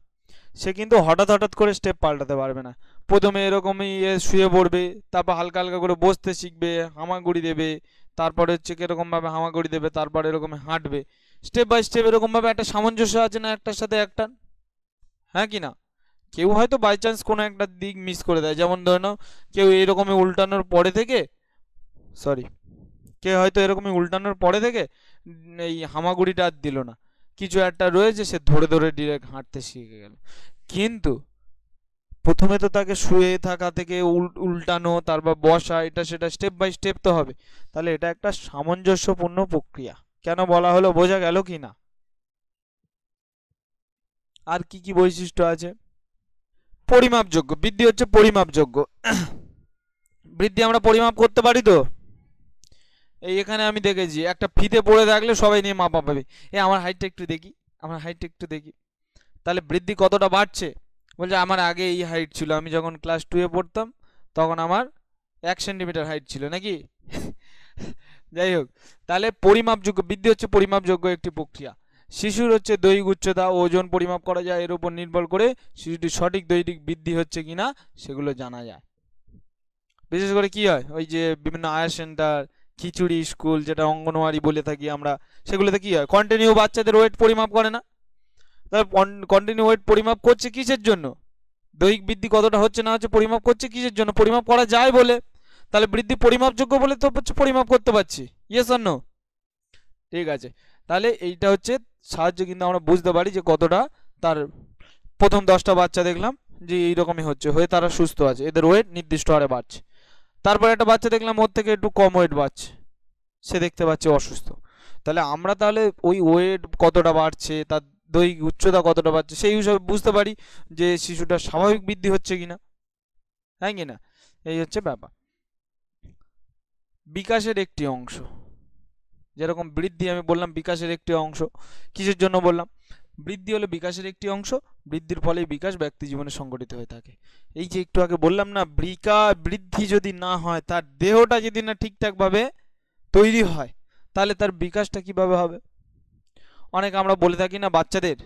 সে কিন্তু হঠাৎ হঠাৎ করে স্টেপ পাল্টাতে পারবে না। প্রথমে এরকমই শুয়ে পড়বে, তারপর হালকা হালকা করে বসতে শিখবে, হামাগুড়ি দেবে, তারপরে হচ্ছে কিরকমভাবে হামাগুড়ি দেবে, তারপর এরকম হাঁটবে। স্টেপ বাই স্টেপ এরকমভাবে একটা সামঞ্জস্য আছে না একটার সাথে একটা, হ্যাঁ কি না? কেউ হয়তো বাই চান্স কোনো একটা দিক মিস করে দেয়, যেমন ধরে নাও কেউ এরকমই উল্টানোর পরে থেকে, সরি, কেউ হয়তো এরকমই উল্টানোর পরে থেকে এই হামাগুড়িটা আর দিল না, কিছু একটা রয়েছে সে ধরে ধরে ডিরেক্ট হাঁটতে শিখে গেল। কিন্তু প্রথমে তো তাকে শুয়ে থাকা থেকে উল্টানো, তারপর বসা, এটা সেটা স্টেপ বাই স্টেপ তো হবে। তাহলে এটা একটা সামঞ্জস্যপূর্ণ প্রক্রিয়া। কেন বলা হলো বোঝা গেল কি না? আর কি কি বৈশিষ্ট্য আছে? পরিমাপযোগ্য। বৃদ্ধি হচ্ছে পরিমাপযোগ্য। বৃদ্ধি আমরা পরিমাপ করতে পারি তো। এই এখানে আমি দেখেছি একটা ফিতে পড়ে থাকলে সবাই নিয়ে মাপা পাবে, আমার হাইটটা একটু দেখি, আমার হাইটটা একটু দেখি। তাহলে বৃদ্ধি কতটা বাড়ছে? বলছে আমার আগে এই হাইট ছিল, আমি যখন ক্লাস 2-এ পড়তাম তখন আমার 1 সেন্টিমিটার হাইট ছিল, নাকি? যাই হোক, তাহলে পরিমাপযোগ্য। বৃদ্ধি হচ্ছে পরিমাপযোগ্য একটি প্রক্রিয়া। শিশুর হচ্ছে দৈহিক উচ্চতা, ওজন পরিমাপ করা যায়। এর উপর নির্ভর করে শিশুটির সঠিক দৈহিক বৃদ্ধি হচ্ছে কিনা সেগুলো জানা যায়। বিশেষ করে কি হয়, ওই যে বিভিন্ন আয়া সেন্টার, খিচুড়ি স্কুল, যেটা অঙ্গনওয়াড়ি বলে থাকি আমরা, সেগুলোতে কি হয়, কন্টিনিউ বাচ্চাদের ওয়েট পরিমাপ করে না? তাহলে কন্টিনিউ ওয়েট পরিমাপ করছে কিসের জন্য? দৈহিক বৃদ্ধি কতটা হচ্ছে না হচ্ছে পরিমাপ করছে কিসের জন্য? পরিমাপ করা যায় বলে। তাহলে বৃদ্ধি পরিমাপযোগ্য বলে তো হচ্ছে পরিমাপ করতে পারছি। Yes or no? ঠিক আছে, তাহলে এইটা হচ্ছে সাহায্য, কিন্তু আমরা বুঝতে পারি যে কতটা তার। প্রথম 10টা বাচ্চা দেখলাম যে এইরকমই হচ্ছে, হয়ে তারা সুস্থ আছে, এদের ওয়েট নির্দিষ্ট হারে বাড়ছে। তারপর একটা বাচ্চা দেখলাম ওর থেকে একটু কম ওয়েট বাড়ছে, সে দেখতে পাচ্ছে অসুস্থ। তাহলে আমরা তাহলে ওই ওয়েট কতটা বাড়ছে, তার দৈহিক উচ্চতা কতটা বাড়ছে, সেই হিসাবে বুঝতে পারি যে শিশুটার স্বাভাবিক বৃদ্ধি হচ্ছে কিনা, হ্যাঁ কি না? এই হচ্ছে ব্যাপার। বিকাশের একটি অংশ। যেরকম বৃদ্ধি আমি বললাম বিকাশের একটি অংশ, কিসের জন্য বললাম? বৃদ্ধি হলো বিকাশের একটি অংশ। বৃদ্ধির ফলে বিকাশ ব্যক্তি জীবনে সংঘটিত হয়ে থাকে। এই যে একটু আগে বললাম না, বৃদ্ধি যদি না হয়, তার দেহটা যদি না ঠিকঠাকভাবে তৈরি হয়, তাহলে তার বিকাশটা কিভাবে হবে? অনেক আমরা বলে থাকি না বাচ্চাদের,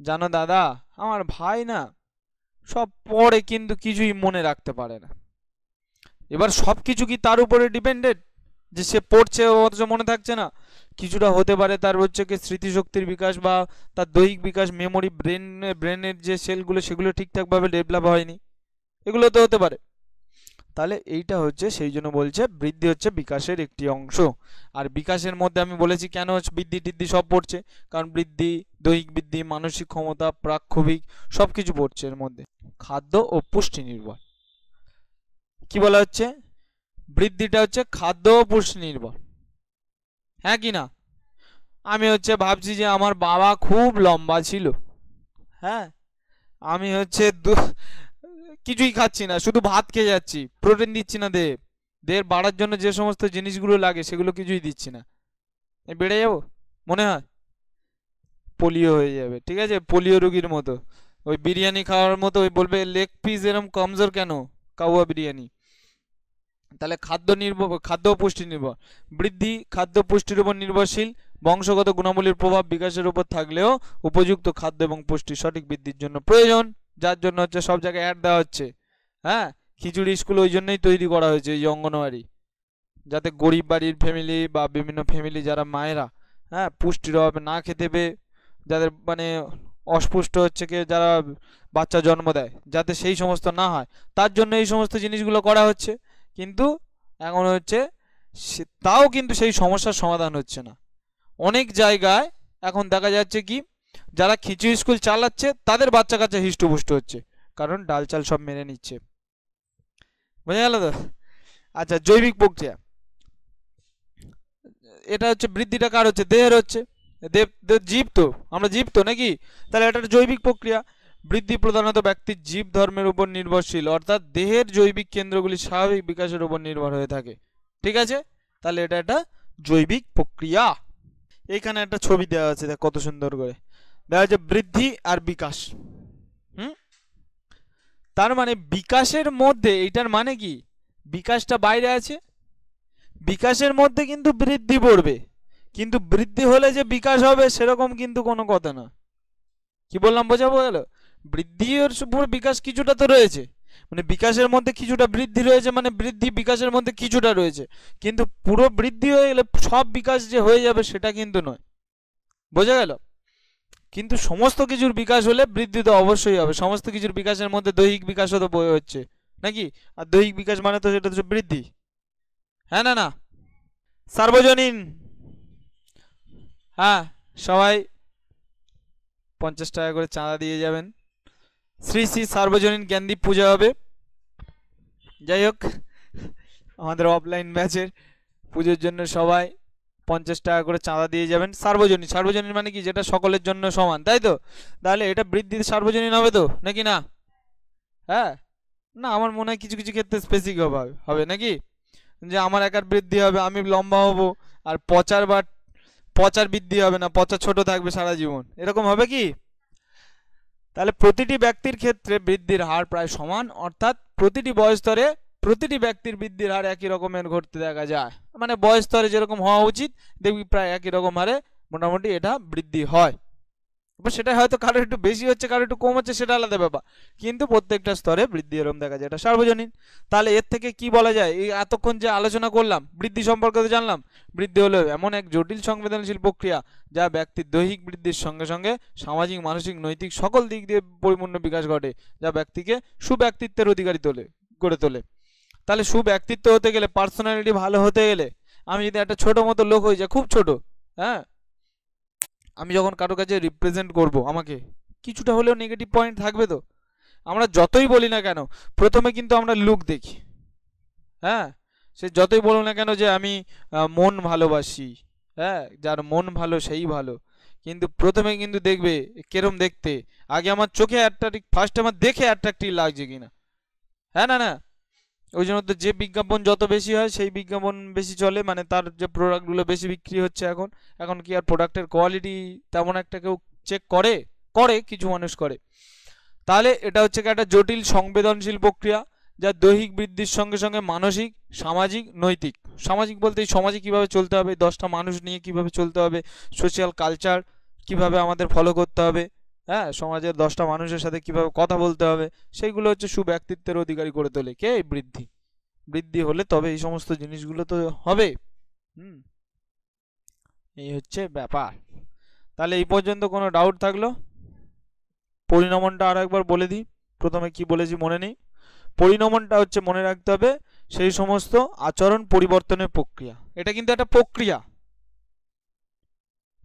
জানো দাদা আমার ভাই না সব পড়ে কিন্তু কিছুই মনে রাখতে পারে না। এবার সব কিছু কি তার উপরে ডিপেন্ডেড যে সে পড়ছে অথচ মনে থাকছে না? কিছুটা হতে পারে তার হচ্ছে কি স্মৃতিশক্তির বিকাশ বা তার দৈহিক বিকাশ, মেমোরি, ব্রেনের যে সেলগুলো সেগুলো ঠিকঠাকভাবে ডেভেলপ হয়নি, এগুলো তো হতে পারে। তাহলে এইটা হচ্ছে, সেই জন্য বলছে বৃদ্ধি হচ্ছে বিকাশের একটি অংশ। আর বিকাশের মধ্যে আমি বলেছি কেন বৃদ্ধি টিদ্ধি সব পড়ছে, কারণ বৃদ্ধি, দৈহিক বৃদ্ধি, মানসিক ক্ষমতা, প্রাক্ষবিক সব কিছু পড়ছে এর মধ্যে। খাদ্য ও পুষ্টি নির্ভর। কি বলা হচ্ছে? বৃদ্ধিটা হচ্ছে খাদ্য ও পুষ্টি নির্ভর, হ্যাঁ কি না? আমি হচ্ছে ভাবছি যে আমার বাবা খুব লম্বা ছিল, হ্যাঁ, আমি হচ্ছে কিছুই খাচ্ছি না, শুধু ভাত খেয়ে যাচ্ছি, প্রোটিন দিচ্ছি না দেহের বাড়ার জন্য যে সমস্ত জিনিসগুলো লাগে সেগুলো কিছুই দিচ্ছি না, বেড়ে যাবো? মনে হয় পোলিও হয়ে যাবে, ঠিক আছে, পোলিও রোগীর মতো। ওই বিরিয়ানি খাওয়ার মতো, ওই বলবে লেগ পিস এরম কমজোর কেন, কাউয়া বিরিয়ানি। তাহলে খাদ্য ও পুষ্টি নির্ভর। বৃদ্ধি খাদ্য পুষ্টির উপর নির্ভরশীল। বংশগত গুণাবলীর প্রভাব বিকাশের উপর থাকলেও উপযুক্ত খাদ্য এবং পুষ্টি সঠিক বৃদ্ধির জন্য প্রয়োজন, যার জন্য হচ্ছে সব জায়গায় অ্যাড দেওয়া হচ্ছে। হ্যাঁ, খিচুড়ি স্কুল ওই জন্যই তৈরি করা হয়েছে, এই অঙ্গনওয়াড়ি, যাতে গরিব বাড়ির ফ্যামিলি বা বিভিন্ন ফ্যামিলি যারা মায়েরা, হ্যাঁ, পুষ্টির অভাবে না খেতে পেয়ে, যাদের মানে অস্পুষ্ট হচ্ছে, কে যারা বাচ্চা জন্ম দেয়, যাতে সেই সমস্ত না হয়, তার জন্য এই সমস্ত জিনিসগুলো করা হচ্ছে। কিন্তু এখন হচ্ছে তাও কিন্তু সেই সমস্যার সমাধান হচ্ছে না। অনেক জায়গায় এখন দেখা যাচ্ছে কি, যারা খিচুড়ি স্কুল চালাচ্ছে তাদের বাচ্চা কাচ্চা হিষ্টপুষ্ট হচ্ছে, কারণ ডাল চাল সব মেনে নিচ্ছে। বুঝা গেল তো? আচ্ছা, জৈবিক প্রক্রিয়া। এটা হচ্ছে বৃদ্ধিটা কার হচ্ছে? দেহের হচ্ছে। জীব তো, আমরা জীব তো নাকি? তাহলে এটা একটা জৈবিক প্রক্রিয়া। বৃদ্ধি প্রধানত ব্যক্তির জীব ধর্মের উপর নির্ভরশীল, অর্থাৎ দেহের জৈবিক কেন্দ্রগুলি স্বাভাবিক বিকাশের উপর নির্ভর হয়ে থাকে। ঠিক আছে, তাহলে এটা একটা জৈবিক প্রক্রিয়া। এইখানে একটা ছবি দেওয়া আছে, দেখ কত সুন্দর করে দেওয়া আছে, বৃদ্ধি আর বিকাশ। তার মানে বিকাশের মধ্যে, এইটার মানে কি, বিকাশটা বাইরে আছে, বিকাশের মধ্যে কিন্তু বৃদ্ধি পড়বে, কিন্তু বৃদ্ধি হলে যে বিকাশ হবে সেরকম কিন্তু কোনো কথা না। কি বললাম বোঝাবো গেল? বৃদ্ধির উপর বিকাশ কিছুটা তো রয়েছে, মানে বিকাশের মধ্যে কিছুটা বৃদ্ধি রয়েছে, মানে বৃদ্ধি বিকাশের মধ্যে কিছুটা রয়েছে, কিন্তু পুরো বৃদ্ধি হয়ে গেলে সব বিকাশ যে হয়ে যাবে সেটা কিন্তু নয়। বোঝা গেল? কিন্তু সমস্ত কিছুর বিকাশ হলে বৃদ্ধি তো অবশ্যই হবে। সমস্ত কিছুর বিকাশের মধ্যে দৈহিক বিকাশও তো হচ্ছে নাকি? আর দৈহিক বিকাশ মানে তো সেটা তো বৃদ্ধি, হ্যাঁ না? না সার্বজনীন, হ্যাঁ সবাই 50 টাকা করে চাঁদা দিয়ে যাবেন। শ্রী শ্রী সার্বজনীন জ্ঞানদীপ পূজা হবে। যাই হোক, আমাদের অফলাইন ব্যাচের পুজোর জন্য সবাই 50 টাকা করে চাঁদা দিয়ে যাবেন। সার্বজনীন, সার্বজনীন মানে কি, যেটা সকলের জন্য সমান, তাই তো? তাহলে এটা বৃদ্ধি সার্বজনীন হবে তো নাকি না? হ্যাঁ না, আমার মনে হয় কিছু কিছু ক্ষেত্রে স্পেসিফিক হবে নাকি, যে আমার একার বৃদ্ধি হবে, আমি লম্বা হব, আর পচার বৃদ্ধি হবে না, পচা ছোট থাকবে সারা জীবন, এরকম হবে কি? তাহলে প্রতিটি ব্যক্তির ক্ষেত্রে বৃদ্ধির হার প্রায় সমান, অর্থাৎ প্রতিটি বয়স স্তরে প্রতিটি ব্যক্তির বৃদ্ধির হার একই রকমের ঘটতে দেখা যায়। মানে বয়স স্তরে যেরকম হওয়া উচিত দেখবি প্রায় একই রকম হারে মোটামুটি এটা বৃদ্ধি হয়। এবার সেটা হয়তো কারো একটু বেশি হচ্ছে, কারো একটু কম হচ্ছে, সেটা আলাদা ব্যাপার, কিন্তু প্রত্যেকটা স্তরে বৃদ্ধি এরকম দেখা যায়, এটা সার্বজনীন। তাহলে এর থেকে কি বলা যায়, এই এতক্ষণ যে আলোচনা করলাম বৃদ্ধি সম্পর্কে তো জানলাম, বৃদ্ধি হলো এমন এক জটিল সংবেদনশীল প্রক্রিয়া যা ব্যক্তির দৈহিক বৃদ্ধির সঙ্গে সঙ্গে সামাজিক, মানসিক, নৈতিক সকল দিক দিয়ে পরিপূর্ণ বিকাশ ঘটে, যা ব্যক্তিকে সুব্যক্তিত্বের অধিকারী করে তোলে। তাহলে সুব্যক্তিত্ব হতে গেলে, পার্সোনালিটি ভালো হতে গেলে, আমি যদি একটা ছোট মতো লোক হয়ে যাই, খুব ছোট, হ্যাঁ, আমি যখন কারো কাছে রিপ্রেজেন্ট করব, আমাকে কিছুটা হলেও নেগেটিভ পয়েন্ট থাকবে তো। আমরা যতই বলি না কেন, প্রথমে কিন্তু আমরা লুক দেখি, হ্যাঁ, সে যতই বলো না কেন যে আমি মন ভালোবাসি, হ্যাঁ, যার মন ভালো সেই ভালো, কিন্তু প্রথমে কিন্তু দেখবে কেরম দেখতে, আগে আমার চোখে অ্যাট্রাক্টিভ, ফার্স্ট আমার দেখে অ্যাট্রাক্টিভ লাগছে কিনা, হ্যাঁ না? না, ওই জন্য তো যে বিজ্ঞাপন যত বেশি হয় সেই বিজ্ঞাপন বেশি চলে, মানে তার যে প্রোডাক্টগুলো বেশি বিক্রি হচ্ছে। এখন কি আর প্রোডাক্টের কোয়ালিটি তেমন একটা কেউ চেক করে কিছু মানুষ করে। তাহলে এটা হচ্ছে একটা জটিল সংবেদনশীল প্রক্রিয়া যা দৈহিক বৃদ্ধির সঙ্গে সঙ্গে মানসিক, সামাজিক, নৈতিক, সামাজিক বলতে এই সমাজে কীভাবে চলতে হবে, 10টা মানুষ নিয়ে কীভাবে চলতে হবে, সোশ্যাল কালচার কীভাবে আমাদের ফলো করতে হবে, হ্যাঁ, সমাজের 10টা মানুষের সাথে কিভাবে কথা বলতে হবে, সেইগুলো হচ্ছে সুব্যক্তিত্বের অধিকারী করে তোলে কে? বৃদ্ধি হলে তবে এই সমস্ত জিনিসগুলো তো হবে। এই হচ্ছে ব্যাপার। তাহলে এই পর্যন্ত কোনো ডাউট থাকলো? পরিণমনটা আর একবার বলে দিই, প্রথমে কি বলেছি মনে নেই। পরিণমনটা হচ্ছে, মনে রাখতে হবে, সেই সমস্ত আচরণ পরিবর্তনের প্রক্রিয়া। এটা কিন্তু একটা প্রক্রিয়া,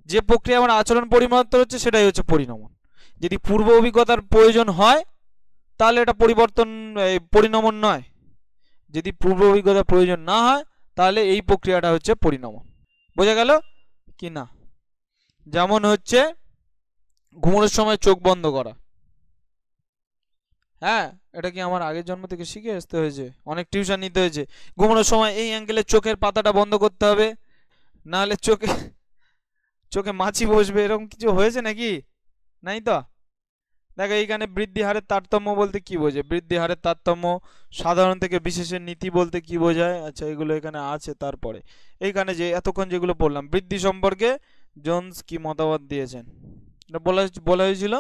যে প্রক্রিয়া আমার আচরণ পরিবর্তন হচ্ছে সেটাই হচ্ছে পরিণমন। যদি পূর্ব অভিজ্ঞতার প্রয়োজন হয় তাহলে এটা পরিণমন নয়, যদি পূর্ব অভিজ্ঞতার প্রয়োজন না হয় তাহলে এই প্রক্রিয়াটা হচ্ছে পরিণমন। বোঝা গেল কি না? যেমন হচ্ছে ঘুমানোর সময় চোখ বন্ধ করা, হ্যাঁ, এটা কি আমার আগের জন্ম থেকে শিখে আসতে হয়েছে, অনেক টিউশন নিতে হয়েছে। ঘুমানোর সময় এই অ্যাঙ্গেলে চোখের পাতাটা বন্ধ করতে হবে, নাহলে চোখে মাছি বসবে, এরকম কিছু হয়েছে নাকি? নাই তো? দেখো এইখানে বৃদ্ধি হারের তারতম্য বলতে কি বোঝে, বৃদ্ধি হারের তারতম্য সাধারণ থেকে বিশেষের নীতি বলতে কি বোঝায়, আচ্ছা এগুলো এখানে আছে। তারপরে এইখানে যে এতক্ষণ যেগুলো বললাম বৃদ্ধি সম্পর্কে জোন্স কি মতামত দিয়েছেন, এটা বলা হয়েছিল।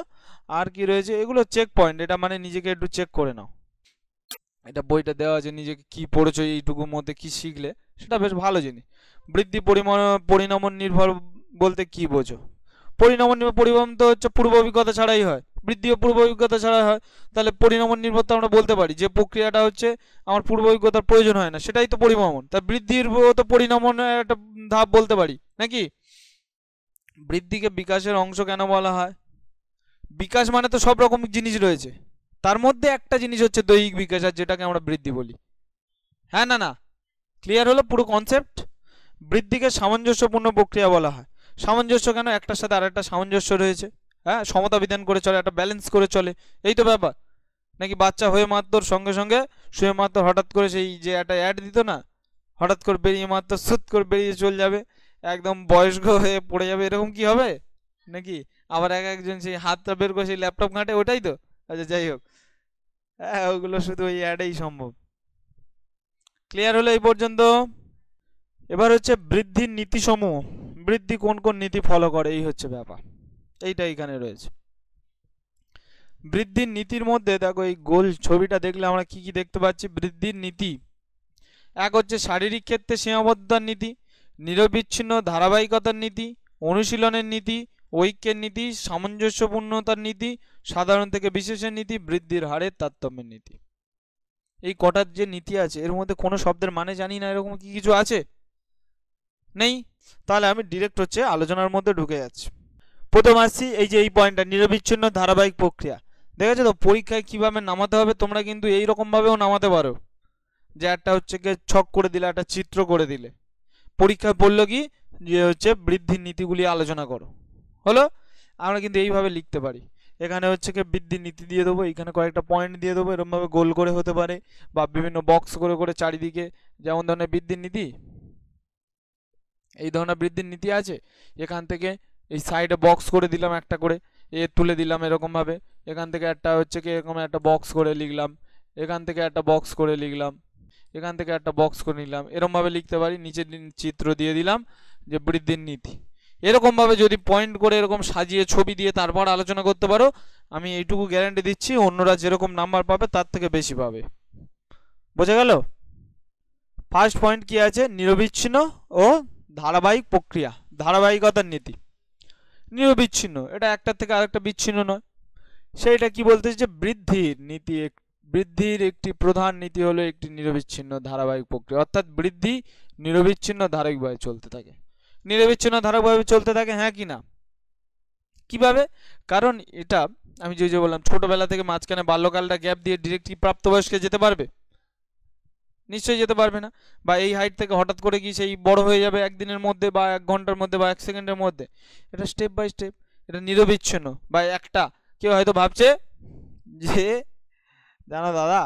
আর কি রয়েছে, এগুলো চেক পয়েন্ট, এটা মানে নিজেকে একটু চেক করে নাও, এটা বইটা দেওয়া আছে, নিজেকে কি পড়েছো এইটুকুর মধ্যে কি শিখলে, সেটা বেশ ভালো জিনিস। বৃদ্ধি পরিণমন নির্ভর বলতে কি বোঝো? পরিণমন তো হচ্ছে পূর্ব অভিজ্ঞতা ছাড়াই হয়, বৃদ্ধিও পূর্ব অভিজ্ঞতা ছাড়াই হয়। তাহলে পরিণমন নির্ভরতা আমরা বলতে পারি যে প্রক্রিয়াটা হচ্ছে আমার পূর্ব অভিজ্ঞতার প্রয়োজন হয় না, সেটাই তো পরিণমন। তা বৃদ্ধির তো পরিণমনের একটা ধাপ বলতে পারি নাকি? বৃদ্ধিকে বিকাশের অংশ কেন বলা হয়? বিকাশ মানে তো সব রকম জিনিস রয়েছে, তার মধ্যে একটা জিনিস হচ্ছে দৈহিক বিকাশ, আর যেটাকে আমরা বৃদ্ধি বলি, হ্যাঁ না? ক্লিয়ার হলো পুরো কনসেপ্ট? বৃদ্ধিকে সামঞ্জস্যপূর্ণ প্রক্রিয়া বলা হয়। সামঞ্জস্য কেন? একটার সাথে আরেকটা সামঞ্জস্য রয়েছে, হ্যাঁ, সমতা বিধান করে চলে, একটা ব্যালেন্স করে চলে, এই তো ব্যাপার। নাকি বাচ্চা হয়ে মাত্র সঙ্গে সঙ্গে শুয়ে মাত্র হঠাৎ করে সেই যে একটা অ্যাড দিত না, হঠাৎ করে বেরিয়ে মাত্র সুত করে বেরিয়ে চলে যাবে, একদম বয়স্ক হয়ে পড়ে যাবে, এরকম কি হবে নাকি? আবার একজন সেই হাতটা বের করে সেই ল্যাপটপ ঘাঁটে, ওটাই তো। আচ্ছা যাই হোক, হ্যাঁ ওগুলো শুধু ওই অ্যাডেই সম্ভব। ক্লিয়ার হলো এই পর্যন্ত? এবার হচ্ছে বৃদ্ধির নীতিসমূহ। বৃদ্ধি কোন কোন নীতি ফলো করে, এই হচ্ছে ব্যাপার, এইটা এখানে রয়েছে। বৃদ্ধির নীতির মধ্যে দেখো, এই গোল ছবিটা দেখলে আমরা কি কি দেখতে পাচ্ছি বৃদ্ধির নীতি। এক হচ্ছে শারীরিক ক্ষেত্রে সীমাবদ্ধতার নীতি, নিরবিচ্ছিন্ন ধারাবাহিকতার নীতি, অনুশীলনের নীতি, ঐক্যের নীতি, সামঞ্জস্যপূর্ণতার নীতি, সাধারণ থেকে বিশেষের নীতি, বৃদ্ধির হারের তারতম্যের নীতি। এই কটার যে নীতি আছে এর মধ্যে কোনো শব্দের মানে জানি না, এরকম কি কিছু আছে? নেই। তাহলে আমি ডিরেক্ট হচ্ছে আলোচনার মধ্যে ঢুকে যাচ্ছি। প্রথম আসছি এই যে এই পয়েন্টটা, নিরবিচ্ছিন্ন ধারাবাহিক প্রক্রিয়া। দেখেছো তো পরীক্ষায় কিভাবে নামাতে হবে, তোমরা কিন্তু এই রকম ভাবেও নামাতে পারো, যে একটা হচ্ছে গিয়ে ছক করে দিলে, একটা চিত্র করে দিলে, পরীক্ষায় বললো কি যে হচ্ছে বৃদ্ধির নীতিগুলি আলোচনা করো, হলো। আমরা কিন্তু এইভাবে লিখতে পারি, এখানে হচ্ছে কি বৃদ্ধির নীতি দিয়ে দেবো, এখানে কয়েকটা পয়েন্ট দিয়ে দেবো, এরকমভাবে গোল করে হতে পারে, বা বিভিন্ন বক্স করে করে চারিদিকে, যেমন ধরনের বৃদ্ধির নীতি, এই ধরনের বৃদ্ধির নীতি আছে, এখান থেকে এই সাইডে বক্স করে দিলাম একটা করে, এ তুলে দিলাম এরকমভাবে, এখান থেকে একটা হচ্ছে কি এরকম একটা বক্স করে লিখলাম, এখান থেকে একটা বক্স করে লিখলাম, এখান থেকে একটা বক্স করে নিলাম, এরকমভাবে লিখতে পারি, নিচে চিত্র দিয়ে দিলাম যে বৃদ্ধির নীতি। এরকমভাবে যদি পয়েন্ট করে এরকম সাজিয়ে ছবি দিয়ে তারপর আলোচনা করতে পারো, আমি এইটুকু গ্যারান্টি দিচ্ছি অন্যরা যেরকম নাম্বার পাবে তার থেকে বেশি পাবে। বোঝা গেল? ফার্স্ট পয়েন্ট কি আছে, নিরবিচ্ছিন্ন ও ধারাবাহিক প্রক্রিয়া, ধারাবাহিকতার নীতি। নিরবিচ্ছিন্ন, এটা একটার থেকে আরেকটা বিচ্ছিন্ন নয়। সেইটা কি বলতেছে যে বৃদ্ধির নীতি, বৃদ্ধির একটি প্রধান নীতি হলো একটি নিরবিচ্ছিন্ন ধারাবাহিক প্রক্রিয়া, অর্থাৎ বৃদ্ধি নিরবিচ্ছিন্ন ধারাবাহিকভাবে চলতে থাকে। নিরবিচ্ছিন্ন ধারাবাহিকভাবে চলতে থাকে, হ্যাঁ কি না? কিভাবে? কারণ এটা আমি যে বললাম, ছোটবেলা থেকে মাঝখানে বাল্যকালটা গ্যাপ দিয়ে ডিরেক্টলি প্রাপ্তবয়স্কে যেতে পারবে? নিশ্চয়ই যেতে পারবে না। বা এই হাইট থেকে হঠাৎ করে কি সেই বড় হয়ে যাবে একদিনের মধ্যে, বা 1 ঘন্টার মধ্যে, বা 1 সেকেন্ডের মধ্যে? এটা স্টেপ বাই স্টেপ, এটা নিরবিচ্ছিন্ন। বা একটা কেউ হয়তো ভাবছে যে জানো দাদা,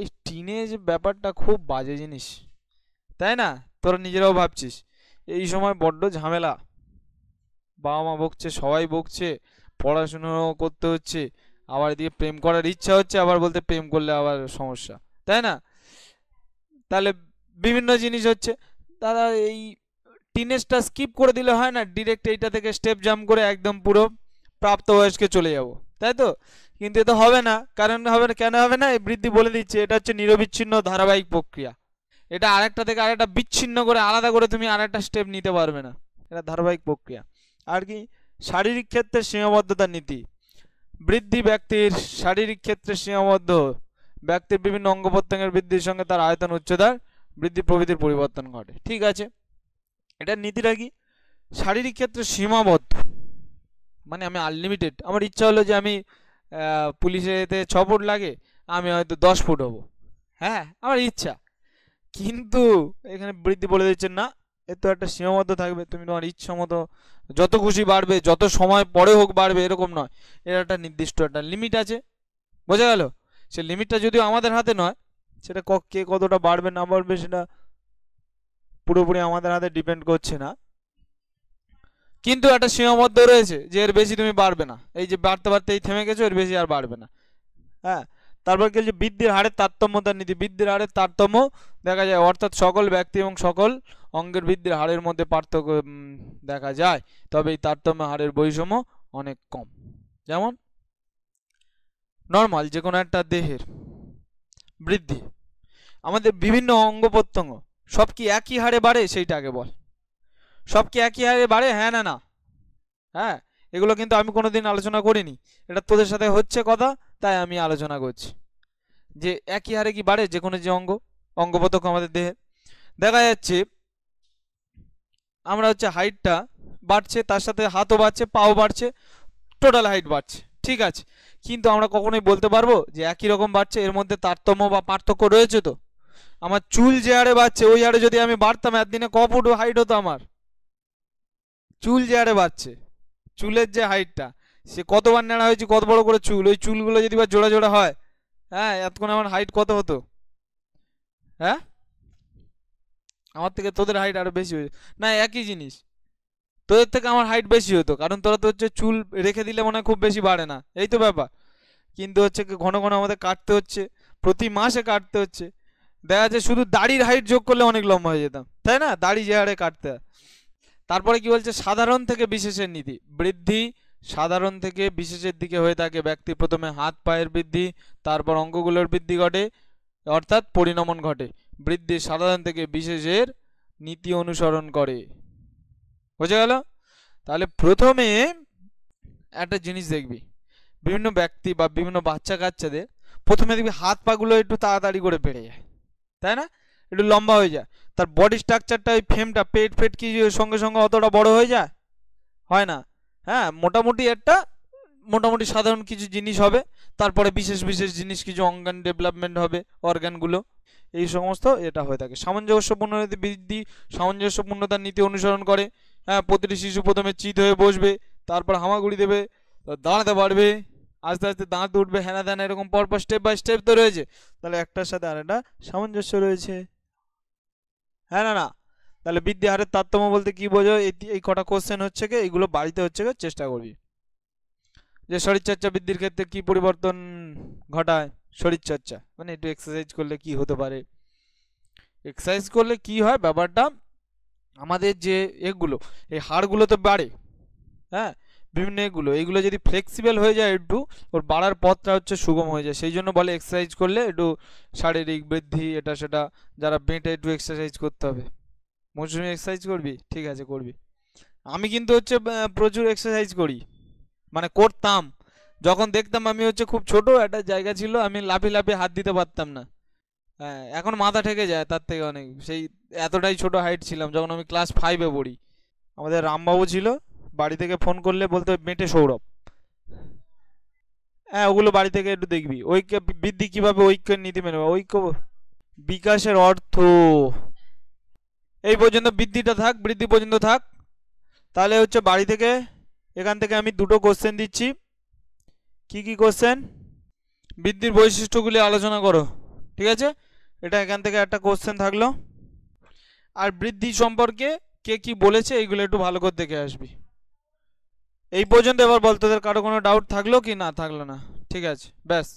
এই টিনেজ ব্যাপারটা খুব বাজে জিনিস, তাই না? তোরা নিজেরাও ভাবছিস এই সময় বড্ড ঝামেলা, বাবা মা বকছে, সবাই বকছে, পড়াশুনো করতে হচ্ছে, আবার এদিকে প্রেম করার ইচ্ছা হচ্ছে, আবার বলতে প্রেম করলে আবার সমস্যা, তাই না? তাহলে বিভিন্ন জিনিস হচ্ছে। দাদা এই টিনেজটা স্কিপ করে দিলে হয় না, ডিরেক্ট এইটা থেকে স্টেপ জাম্প করে একদম পুরো প্রাপ্তবয়স্কে চলে যাব, তাই তো? কিন্তু এটা হবে না। কারণ হবে না, কেন হবে না? এই বৃদ্ধি বলে দিচ্ছে এটা হচ্ছে নিরবিচ্ছিন্ন ধারাবাহিক প্রক্রিয়া, এটা আরেকটা থেকে আরেকটা বিচ্ছিন্ন করে আলাদা করে তুমি আরেকটা স্টেপ নিতে পারবে না, এটা ধারাবাহিক প্রক্রিয়া। আর কি, শারীরিক ক্ষেত্রে সীমাবদ্ধতার নীতি। বৃদ্ধি ব্যক্তির শারীরিক ক্ষেত্রে সীমাবদ্ধ, ব্যক্তির বিভিন্ন অঙ্গ প্রত্যঙ্গের বৃদ্ধির সঙ্গে তার আয়তন উচ্চতার বৃদ্ধি প্রভৃতির পরিবর্তন ঘটে, ঠিক আছে। এটার নীতিটা কি? শারীরিক ক্ষেত্রে সীমাবদ্ধ মানে আমি আনলিমিটেড, আমার ইচ্ছা হলো যে আমি পুলিশে এতে 6 ফুট লাগে, আমি হয়তো 10 ফুট হব, হ্যাঁ আমার ইচ্ছা। কিন্তু এখানে বৃদ্ধি বলে দিচ্ছেন না, এর তো একটা সীমাবদ্ধ থাকবে, তুমি তোমার ইচ্ছা মতো যত খুশি বাড়বে, যত সময় পরে হোক বাড়বে, এরকম নয়, এর একটা নির্দিষ্ট একটা লিমিট আছে। বোঝা গেল? সে লিমিটটা যদিও আমাদের হাতে নয়, সেটা কে কতটা বাড়বে না বাড়বে সেটা পুরোপুরি আমাদের হাতে ডিপেন্ড করছে না, কিন্তু একটা সীমাবদ্ধ রয়েছে যে এর বেশি তুমি বাড়বে না, এই যে বাড়তে বাড়তে এই থেমে গেছো, এর বেশি আর বাড়বে না। হ্যাঁ, তারপর কি যে বৃদ্ধির হারের তারতম্যতার নীতি। বৃদ্ধির হারের তারতম্য দেখা যায়, অর্থাৎ সকল ব্যক্তি এবং সকল অঙ্গের বৃদ্ধির হারের মধ্যে পার্থক্য দেখা যায়, তবে এই তারতম্য হারের বৈষম্য অনেক কম। যেমন নর্মাল যে কোনো একটা দেহের বৃদ্ধি, আমাদের বিভিন্ন অঙ্গ প্রত্যঙ্গ সব কি একই হারে বাড়ে? সেইটা আগে বল, সব কি একই হারে বাড়ে? হ্যাঁ না না? হ্যাঁ, এগুলো কিন্তু আমি কোনোদিন আলোচনা করিনি, এটা তোদের সাথে হচ্ছে কথা, তাই আমি আলোচনা করছি যে একই হারে কি বাড়ে যে কোনো যে অঙ্গ প্রত্যঙ্গ আমাদের দেহে। দেখা যাচ্ছে আমরা হচ্ছে হাইটটা বাড়ছে, তার সাথে হাতও বাড়ছে, পাও বাড়ছে, টোটাল হাইট বাড়ছে, ঠিক আছে। কিন্তু আমরা কখনোই বলতে পারবো যে একই রকম বাড়ছে, এর মধ্যে তারতম্য বা পার্থক্য রয়েছে? তো আমার চুল যে হারে বাড়ছে ওই হারে যদি আমি বাড়তাম, একদিনে ক ফুট হাইট হতো আমার? চুল যে হারে বাড়ছে, চুলের যে হাইটটা সে কতবার নেড়া হয়েছে, কত বড় করে চুল, ওই চুলগুলো যদি বা জোড়া জোড়া হয়, হ্যাঁ এতক্ষণ আমার হাইট কত হতো? হ্যাঁ, আমার থেকে তোদের হাইট আরো বেশি হয়েছে না? একই জিনিস, তোদের থেকে আমার হাইট বেশি হতো, কারণ তোরা তো হচ্ছে চুল রেখে দিলে মনে হয় খুব বেশি বাড়ে না, এই তো ব্যাপার। কিন্তু হচ্ছে ঘন ঘন আমাদের কাটতে হচ্ছে, প্রতি মাসে কাটতে হচ্ছে। দেখা যাচ্ছে শুধু দাড়ির হাইট যোগ করলে অনেক লম্বা হয়ে যেতাম, তাই না? দাড়ি যে হারে কাটতে হয়। তারপরে কি বলছে, সাধারণ থেকে বিশেষের নীতি। বৃদ্ধি সাধারণ থেকে বিশেষের দিকে হয়ে থাকে। ব্যক্তি প্রথমে হাত পায়ের বৃদ্ধি, তারপর অঙ্গগুলোর বৃদ্ধি ঘটে, অর্থাৎ পরিণমন ঘটে। বৃদ্ধি সাধারণ থেকে বিশেষের নীতি অনুসরণ করে। বুঝে গেল? তাহলে প্রথমে একটা জিনিস দেখবি, বিভিন্ন ব্যক্তি বা বিভিন্ন বাচ্চা কাচ্চাদের প্রথমে দেখবি হাত পাগুলো একটু তাড়াতাড়ি করে বেড়ে যায়, তাই না? একটু লম্বা হয়ে যায়। তার বডি স্ট্রাকচারটা, ওই ফ্রেমটা, পেট ফেট কি সঙ্গে সঙ্গে অতটা বড় হয়ে যায়? হয় না। হ্যাঁ, মোটামুটি একটা মোটামুটি সাধারণ কিছু জিনিস হবে, তারপরে বিশেষ বিশেষ জিনিস কিছু অঙ্গান ডেভেলপমেন্ট হবে, অর্গানগুলো, এই সমস্ত এটা হয়ে থাকে। সামঞ্জস্যপূর্ণ বৃদ্ধি সামঞ্জস্যপূর্ণতার নীতি অনুসরণ করে। হ্যাঁ, প্রতিটি শিশু প্রথমে চিত হয়ে বসবে, তারপর হামাগুড়ি দেবে, দাঁড়াতে পারবে, আস্তে আস্তে দাঁত উঠবে, হ্যানা ত্যানা, এরকম পরপর স্টেপ বাই স্টেপ তো রয়েছে। তাহলে একটার সাথে আরেকটা সামঞ্জস্য রয়েছে, হ্যাঁ না না? তাহলে বৃদ্ধি হারের তারতম্য বলতে কি বোঝো? এই কটা কোশ্চেন হচ্ছে কি, এইগুলো বাড়িতে হচ্ছে কি চেষ্টা করবি। যে শরীরচর্চা বৃদ্ধির ক্ষেত্রে কি পরিবর্তন ঘটায়? শরীরচর্চা মানে একটু এক্সারসাইজ করলে কি হতে পারে? এক্সারসাইজ করলে কি হয় ব্যাপারটা, আমাদের যে এগুলো, এই হাড়গুলো তো বাড়ে, হ্যাঁ, বিভিন্ন এইগুলো যদি ফ্লেক্সিবল হয়ে যায় একটু, ওর বাড়ার পথটা হচ্ছে সুগম হয়ে যায়। সেই জন্য বলে এক্সারসাইজ করলে একটু শারীরিক বৃদ্ধি, এটা সেটা, যারা বেঁটে একটু এক্সারসাইজ করতে হবে। মৌসুমি এক্সারসাইজ করবি? ঠিক আছে, করবি। আমি কিন্তু হচ্ছে প্রচুর এক্সারসাইজ করি, মানে করতাম। যখন দেখতাম আমি হচ্ছে খুব ছোট একটা জায়গা ছিল, আমি লাফিয়ে লাফিয়ে হাত দিতে পারতাম না। হ্যাঁ, এখন মাথা ঠেকে যায় তার থেকে অনেক। সেই এতটাই ছোট হাইট ছিলাম যখন আমি ক্লাস 5-এ পড়ি। আমাদের রামবাবু ছিল, বাড়ি থেকে ফোন করলে বলতো মেটে সৌরভ। হ্যাঁ, ওগুলো বাড়ি থেকে একটু দেখবি। ঐক্য বৃদ্ধি কিভাবে ঐক্যের নীতি মেনে, ঐক্য বিকাশের অর্থ। এই পর্যন্ত বৃদ্ধিটা থাক, বৃদ্ধি পর্যন্ত থাক। তাহলে হচ্ছে বাড়ি থেকে, এখান থেকে আমি দুটো কোশ্চেন দিচ্ছি। কি কি কোশ্চেন? বৃদ্ধির বৈশিষ্ট্যগুলি আলোচনা করো, ঠিক আছে? এটা এখান থেকে একটা কোশ্চেন থাকলো। আর বৃদ্ধি সম্পর্কে কে কি বলেছে এইগুলো একটু ভালো করে দেখে আসবি। এই পর্যন্ত এবার বল, তোদের কারো কোনো ডাউট থাকলো কি? না থাকলো না, ঠিক আছে, ব্যাস।